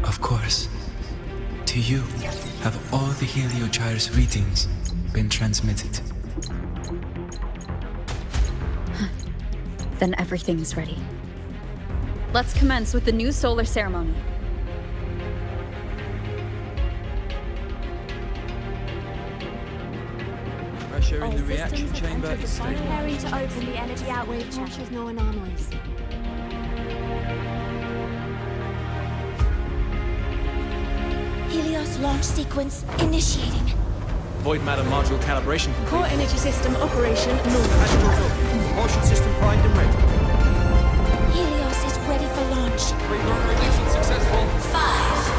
S7: Of course. To you, have all the Heliogyre's readings been transmitted?
S9: Then everything is ready. Let's commence with the new solar ceremony.
S7: Pressure in the reaction chamber is stable.
S2: Preparing to open the energy outwave check. No anomalies.
S1: Helios launch sequence initiating.
S17: Void matter module calibration complete.
S5: Core energy system operation normal.
S17: Astros up. Propulsion system primed and ready.
S1: Helios is ready for launch.
S17: Reconfiguration successful.
S1: 5,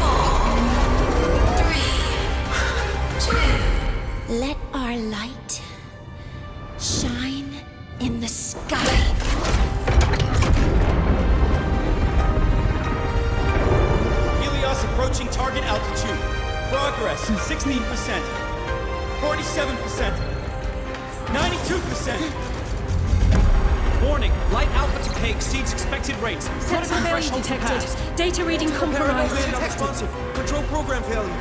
S1: 4, 3, 2. Let our light shine in the sky.
S17: Helios approaching target altitude. Progress 16%. 47%. 92%. Warning, light alpha decay exceeds expected rates.
S5: Critical failure detected. Data reading compromised.
S17: Responsive. Control program failure.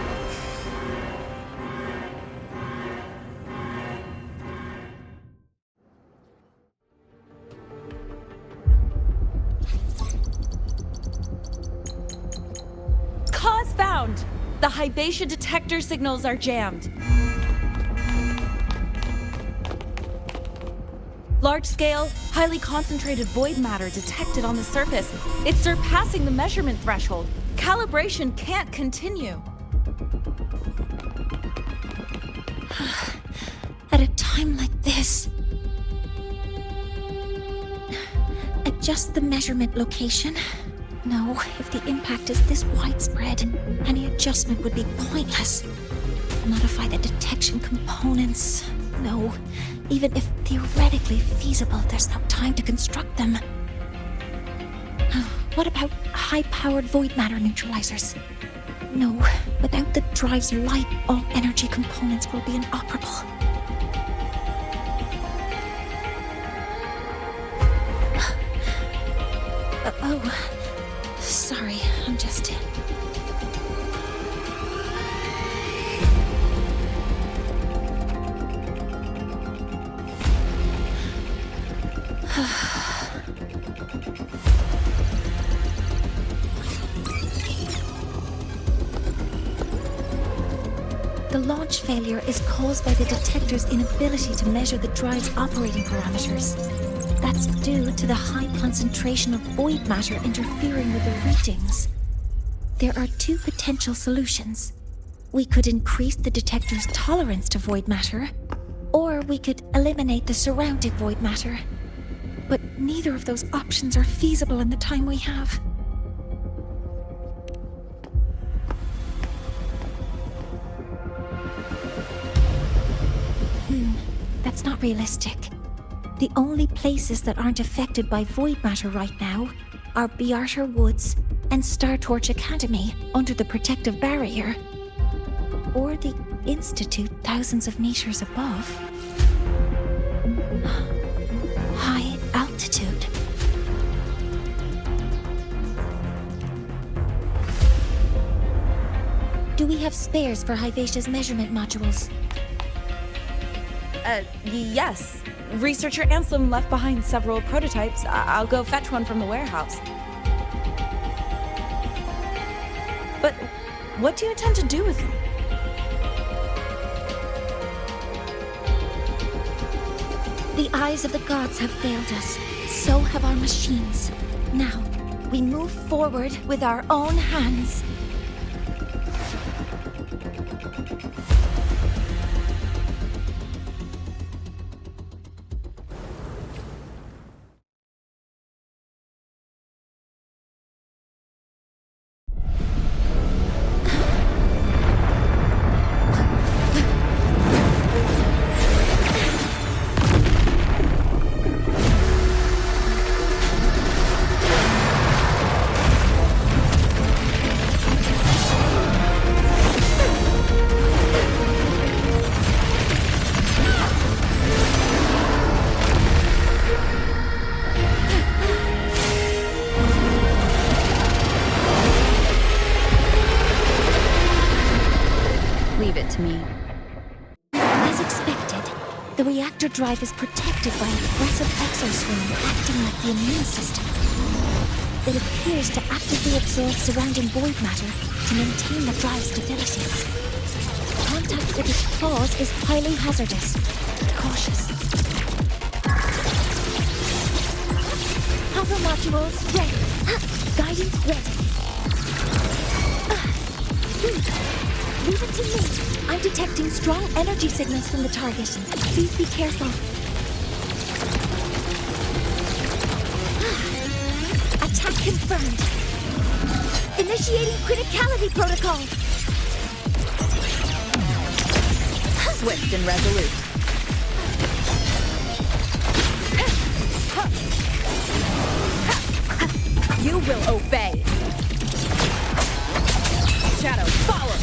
S18: Cause found! The Hyvatia detector signals are jammed. Large-scale, highly concentrated void matter detected on the surface. It's surpassing the measurement threshold. Calibration can't continue.
S1: At a time like this, adjust the measurement location. No, if the impact is this widespread, any adjustment would be pointless. Modify the detection components. No, even if theoretically feasible, there's no time to construct them. What about high-powered void matter neutralizers? No, without the drive's light, all energy components will be inoperable. Oh, sorry, I'm just... The launch failure is caused by the detector's inability to measure the drive's operating parameters. That's due to the high concentration of void matter interfering with the readings. There are two potential solutions. We could increase the detector's tolerance to void matter, or we could eliminate the surrounding void matter. But neither of those options are feasible in the time we have. That's not realistic. The only places that aren't affected by void matter right now are Bearter Woods and Star Torch Academy under the protective barrier, or the Institute thousands of meters above. High altitude. Do we have spares for Hyvatia's measurement modules?
S18: Yes. Researcher Anselm left behind several prototypes. I'll go fetch one from the warehouse. But what do you intend to do with them?
S1: The eyes of the gods have failed us. So have our machines. Now, we move forward with our own hands. reactor drive is protected by an aggressive exoswing acting like the immune system. It appears to actively absorb surrounding void matter to maintain the drive's stability. Contact with its claws is highly hazardous. Cautious. Hover modules ready. Guidance ready. Leave it to me. I'm detecting strong energy signals from the target. Please be careful. Attack confirmed. Initiating criticality protocol.
S9: Swift and resolute. You will obey. Shadow, follow.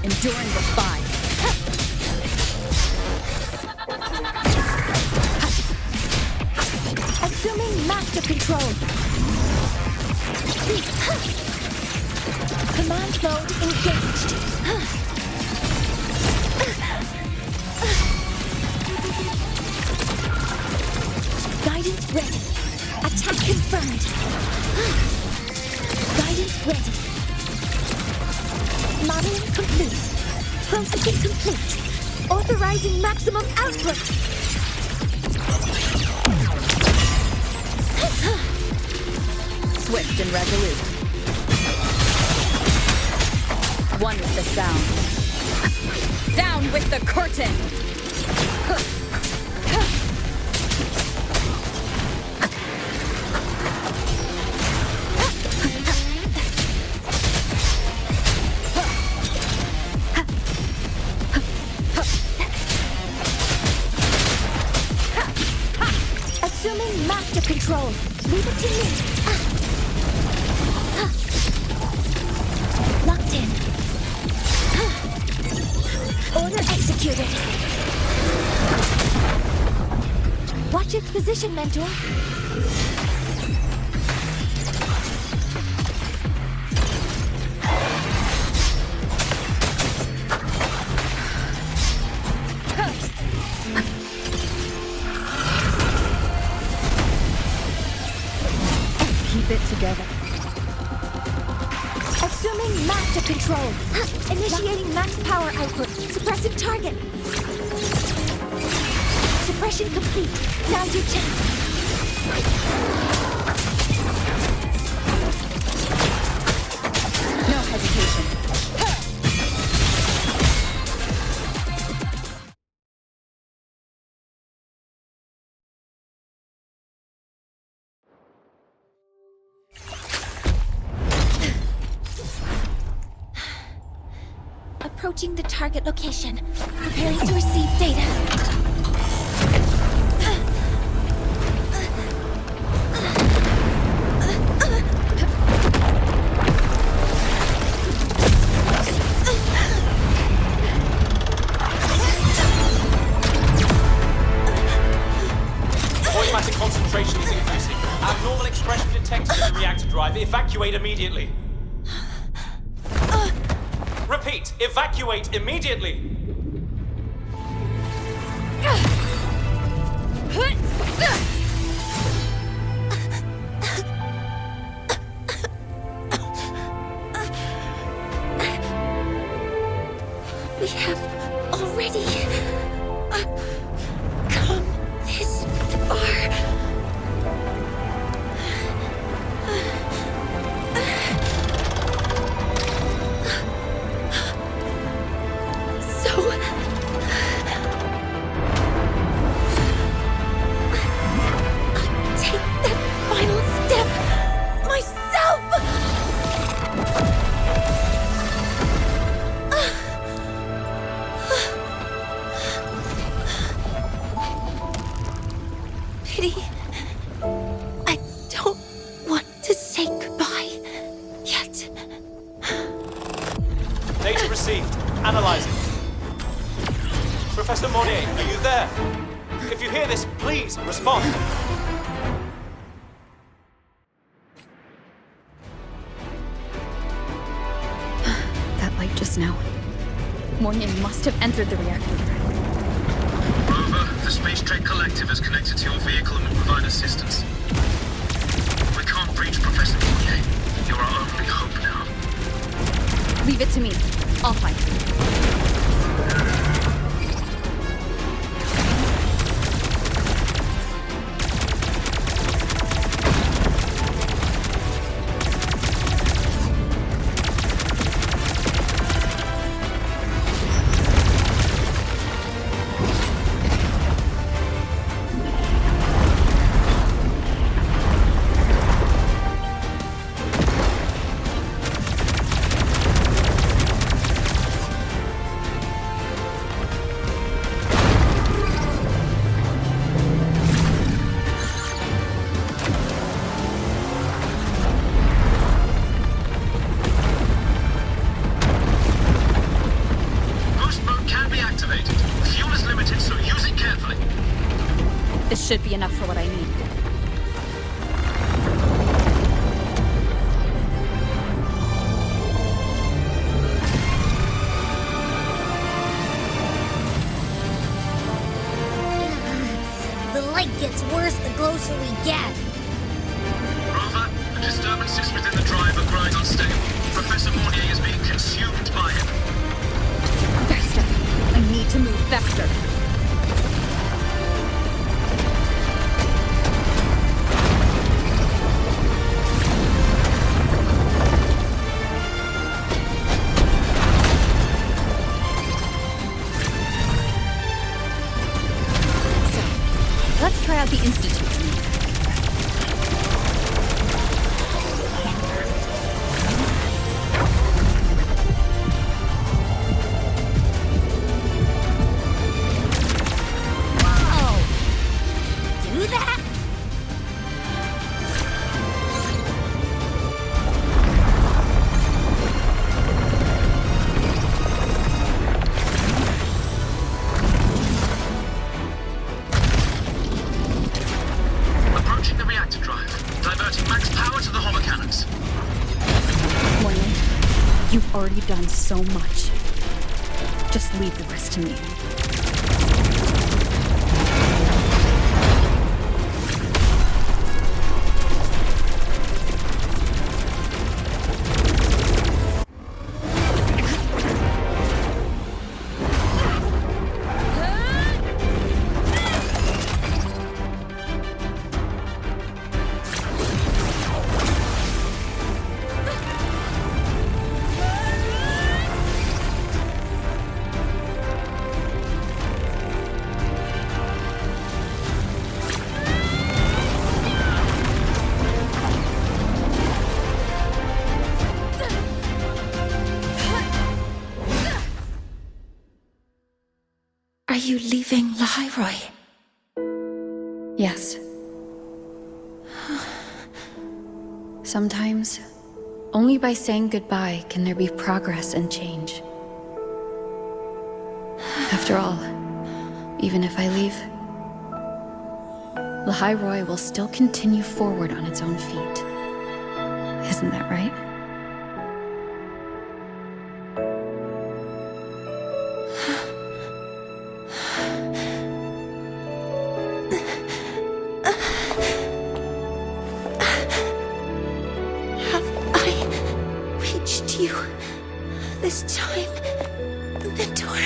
S9: Enduring the fight.
S1: Assuming master control. Command mode engaged. Guidance ready. Attack confirmed. Guidance ready. Modeling complete. Processing complete. Authorizing maximum output.
S9: Swift and resolute. One with the sound. Down with the curtain!
S1: Assuming master control. Leave it to me. Locked in. Order executed. Watch its position, Mentor.
S9: Keep it together.
S1: Assuming master control. Initiating max power output. Suppressing target. Suppression complete. Now's your chance.
S9: No hesitation.
S1: Approaching the target location. Preparing to receive data.
S17: Void matter concentration is increasing. Abnormal expression detected in the reactor drive. Evacuate immediately. Repeat, evacuate immediately!
S1: We have already come this far. I don't want to say goodbye yet.
S17: Data received. Analyzing. Professor Monnier, are you there? If you hear this, please respond.
S6: That light just now.
S9: Mornier must have entered the reactor.
S19: Rover, the Space Trek Collective has connected to your vehicle and will provide assistance. We can't reach Professor Mornier. You're our only hope now.
S9: Leave it to me. I'll find him. This should be enough for what I need.
S2: The light gets worse the closer we get.
S19: Rover, the disturbances within the drive are growing unstable. Professor Mornier is being consumed by it.
S9: Faster! I need to move faster. Let's try out the Institute's lead.
S2: Whoa! Do that?
S19: Approaching the reactor drive, diverting max power to the holocannons.
S9: Mornier, you've already done so much. Just leave the rest to me.
S1: Are you leaving Lahai-Roi?
S6: Yes. Sometimes, only by saying goodbye can there be progress and change. After all, even if I leave, Lahai-Roi will still continue forward on its own feet. Isn't that right?
S1: You this time, Mentor.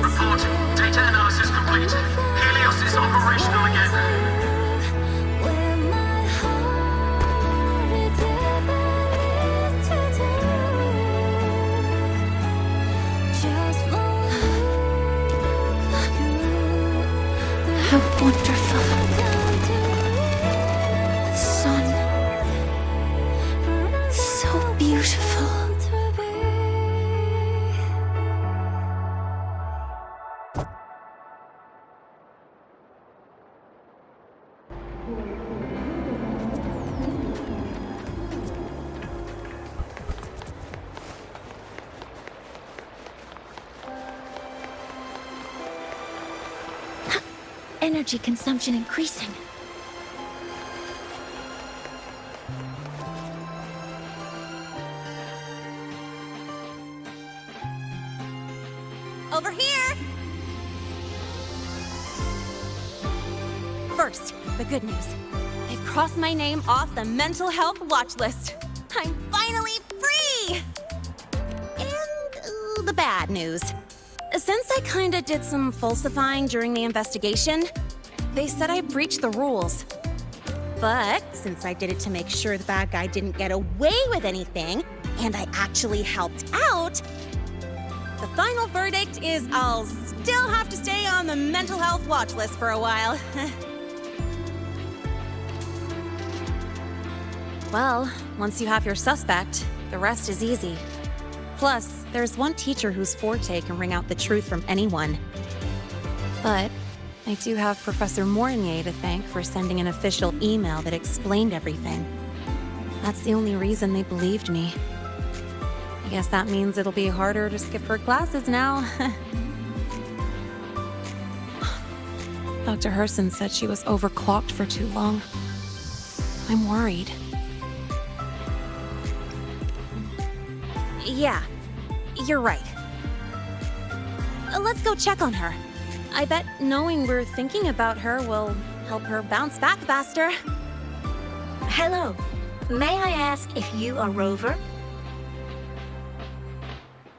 S19: Reporting. Data analysis complete. Helios is operational again.
S1: How wonderful. Sun. So beautiful. Energy consumption increasing.
S3: Over here! First, the good news. They've crossed my name off the mental health watch list. I'm finally free! And the bad news. Since I kinda did some falsifying during the investigation, they said I breached the rules. But since I did it to make sure the bad guy didn't get away with anything, and I actually helped out, the final verdict is I'll still have to stay on the mental health watch list for a while. Well, once you have your suspect, the rest is easy. Plus, there's one teacher whose forte can wring out the truth from anyone. But I do have Professor Mornier to thank for sending an official email that explained everything. That's the only reason they believed me. I guess that means it'll be harder to skip her classes now. Dr. Herson said she was overclocked for too long. I'm worried. Yeah, you're right. Let's go check on her. I bet knowing we're thinking about her will help her bounce back faster.
S1: Hello. May I ask if you are Rover?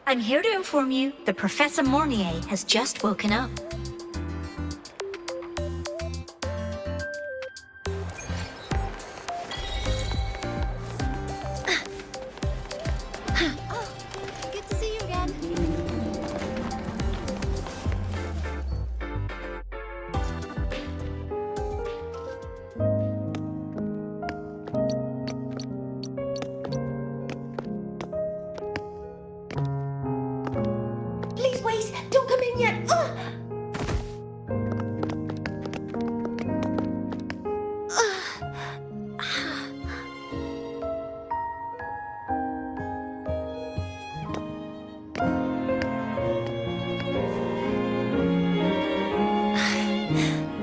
S1: I'm here to inform you that Professor Mornier has just woken up.
S2: Good to see you again.
S1: Please wait! Don't come in yet!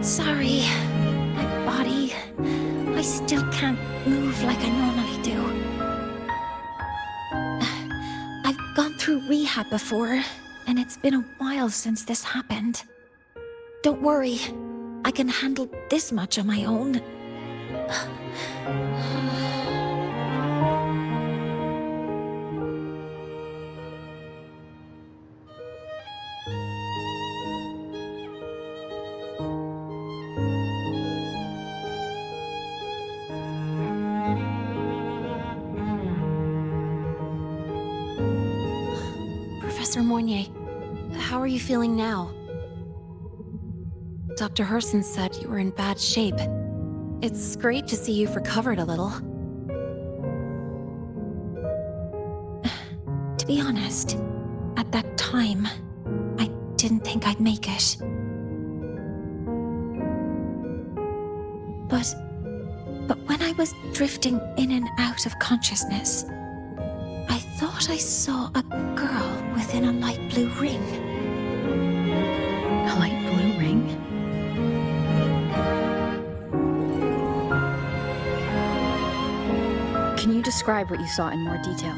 S1: Sorry, my body. I still can't move like I normally do. I've gone through rehab before, and it's been a while since this happened. Don't worry, I can handle this much on my own.
S3: Professor Mornier, how are you feeling now? Dr. Herson said you were in bad shape. It's great to see you've recovered a little.
S1: To be honest, at that time, I didn't think I'd make it. But when I was drifting in and out of consciousness, I thought I saw a girl within a light blue ring.
S6: A light blue ring?
S9: Can you describe what you saw in more detail?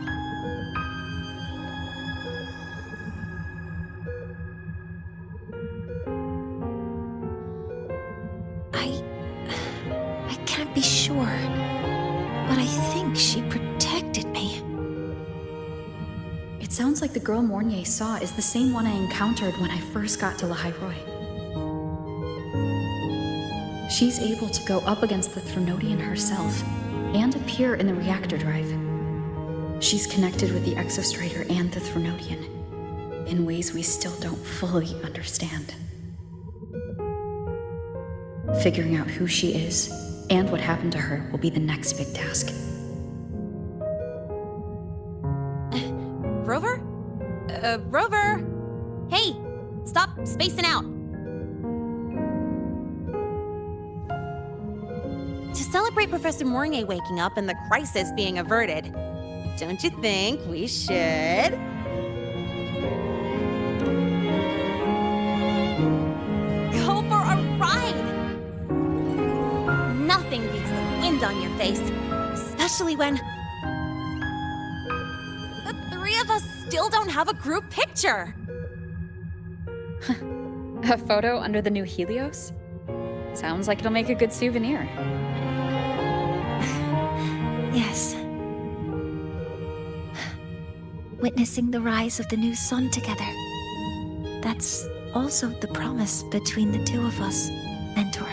S1: I can't be sure, but I think she protected me.
S6: It sounds like the girl Mornier saw is the same one I encountered when I first got to Lahai-Roi. She's able to go up against the Threnodian herself and appear in the reactor drive. She's connected with the Exostrider and the Threnodian in ways we still don't fully understand. Figuring out who she is and what happened to her will be the next big task.
S3: Rover? Rover! Hey, stop spacing out. To celebrate Professor Mornier waking up and the crisis being averted, don't you think we should? Go for a ride! Nothing beats the wind on your face, especially when the three of us still don't have a group picture.
S9: A photo under the new Helios? Sounds like it'll make a good souvenir.
S1: Yes. Witnessing the rise of the new sun together. That's also the promise between the two of us, Mentor.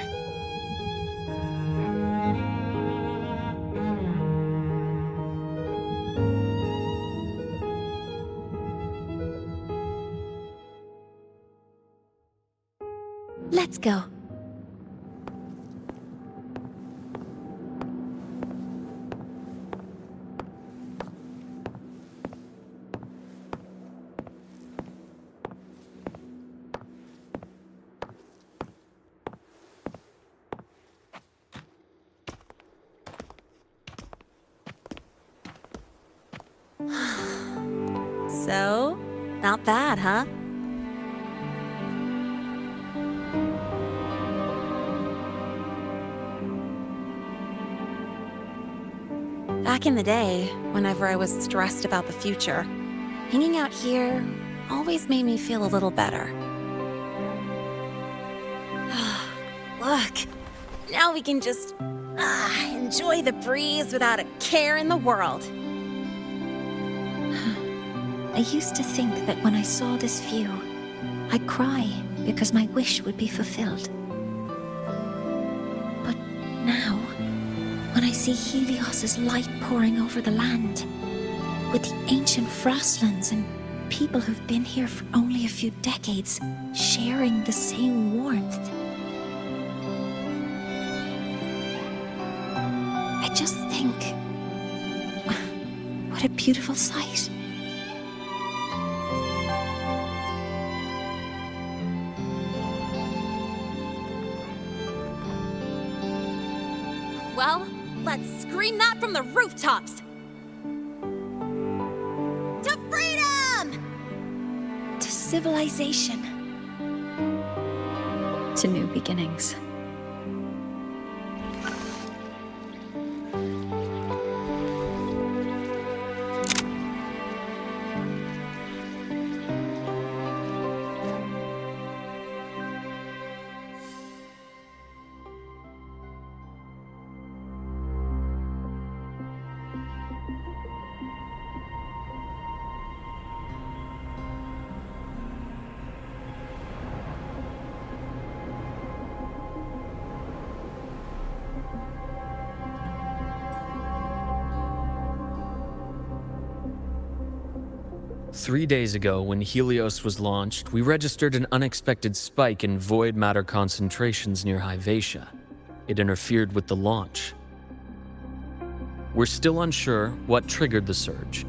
S1: Let's go.
S3: So, not bad, huh? Back in the day, whenever I was stressed about the future, hanging out here always made me feel a little better. Look, now we can just enjoy the breeze without a care in the world.
S1: I used to think that when I saw this view, I'd cry because my wish would be fulfilled. But now, when I see Helios's light pouring over the land, with the ancient frostlands and people who've been here for only a few decades sharing the same warmth, I just think, what a beautiful sight.
S3: Well, let's scream that from the rooftops! To freedom!
S1: To civilization.
S9: To new beginnings.
S20: Three days ago, when Helios was launched, we registered an unexpected spike in void matter concentrations near Lahai-Roi. It interfered with the launch. We're still unsure what triggered the surge,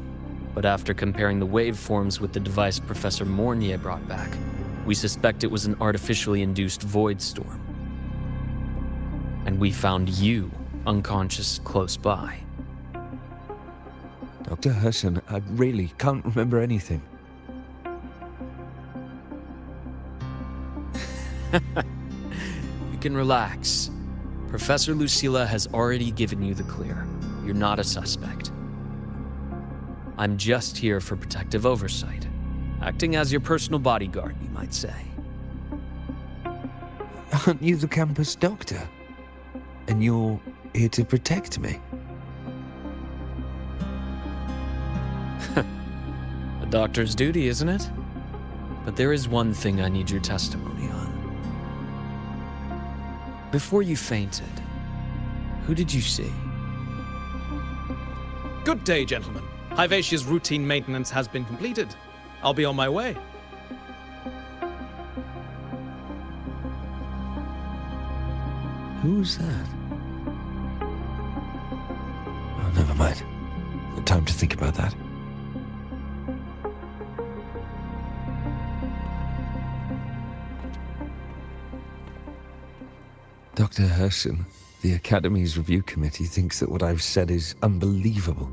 S20: but after comparing the waveforms with the device Professor Mornier brought back, we suspect it was an artificially induced void storm. And we found you unconscious close by.
S7: Dr. Herson, I really can't remember anything.
S20: You can relax. Professor Lucilla has already given you the clear. You're not a suspect. I'm just here for protective oversight, acting as your personal bodyguard, you might say.
S7: Aren't you the campus doctor? And you're here to protect me?
S20: A doctor's duty, isn't it? But there is one thing I need your testimony on. Before you fainted, who did you see?
S17: Good day, gentlemen. Lahai-Roi's routine maintenance has been completed. I'll be on my way.
S7: Who's that? Oh, never mind. No time to think about that. Dr. Herson, the Academy's review committee thinks that what I've said is unbelievable.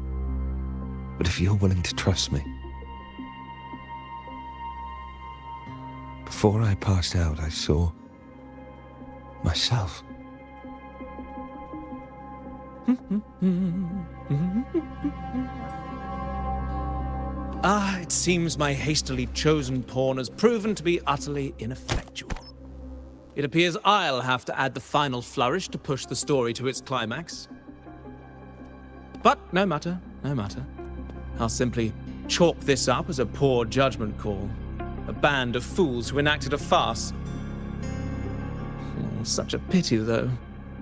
S7: But if you're willing to trust me... Before I passed out, I saw... myself.
S21: It seems my hastily chosen pawn has proven to be utterly ineffectual. It appears I'll have to add the final flourish to push the story to its climax. But no matter, no matter. I'll simply chalk this up as a poor judgment call. A band of fools who enacted a farce. Oh, such a pity, though.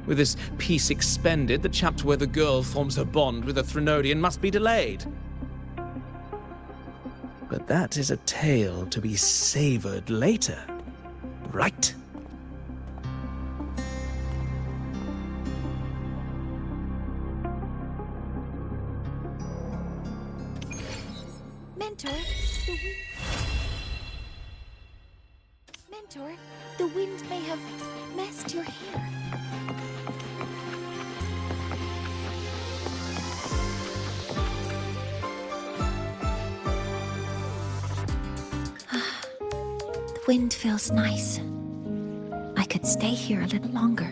S21: With this piece expended, the chapter where the girl forms her bond with a Threnodian must be delayed. But that is a tale to be savored later, right?
S1: Mentor, the wind may have messed your hair. The wind feels nice. I could stay here a little longer.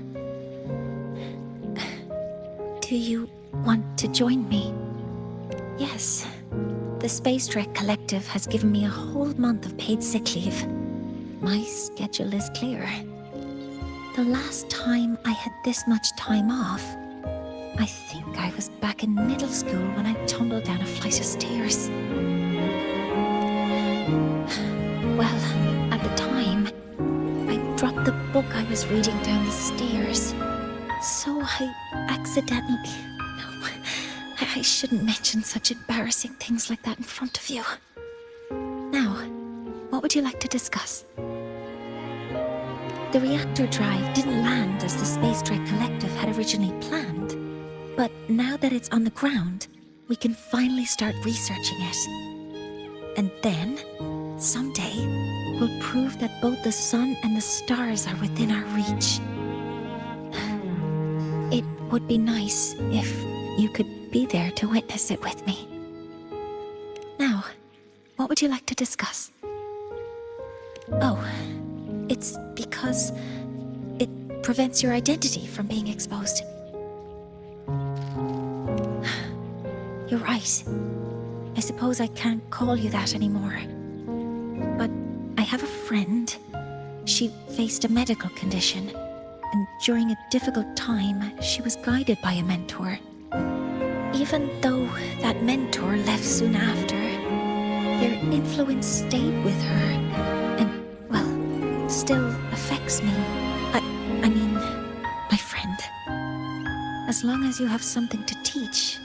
S1: Do you want to join me? Yes. The Space Trek Collective has given me a whole month of paid sick leave. My schedule is clear. The last time I had this much time off, I think I was back in middle school when I tumbled down a flight of stairs. Well, at the time, I dropped the book I was reading down the stairs. So I accidentally... No, I shouldn't mention such embarrassing things like that in front of you. Now, what would you like to discuss? The reactor drive didn't land as the Space Trek Collective had originally planned, but now that it's on the ground, we can finally start researching it. And then, someday, we'll prove that both the sun and the stars are within our reach. It would be nice if you could be there to witness it with me. Now, what would you like to discuss? Oh, it's because it prevents your identity from being exposed. You're right. I suppose I can't call you that anymore. But I have a friend. She faced a medical condition, and during a difficult time, she was guided by a mentor. Even though that mentor left soon after, their influence stayed with her, and, well, still affects me. I mean, my friend. As long as you have something to teach,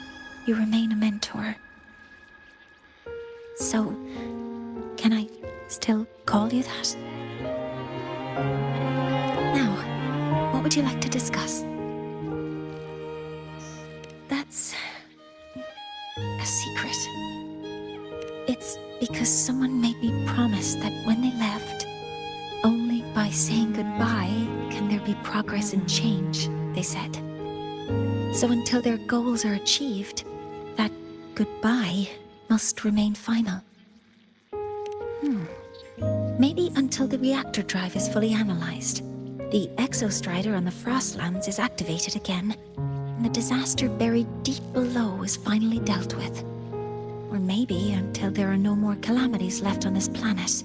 S1: you remain a mentor. So, can I still call you that? Now, what would you like to discuss? That's a secret. It's because someone made me promise that when they left, only by saying goodbye can there be progress and change, they said. So until their goals are achieved, that goodbye must remain final. Maybe until the reactor drive is fully analyzed, the exostrider on the Frostlands is activated again, and the disaster buried deep below is finally dealt with. Or maybe until there are no more calamities left on this planet.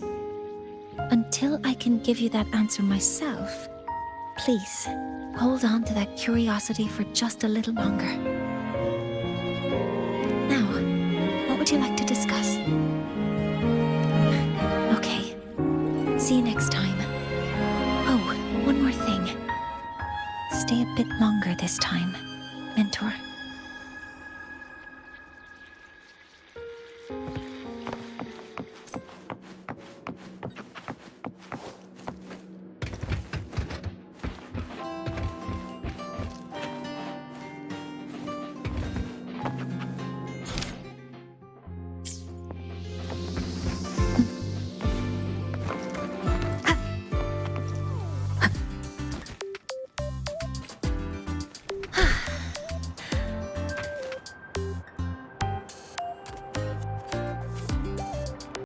S1: Until I can give you that answer myself, please, hold on to that curiosity for just a little longer. Now, what would you like to discuss? Okay. See you next time. Oh, one more thing. Stay a bit longer this time, Mentor.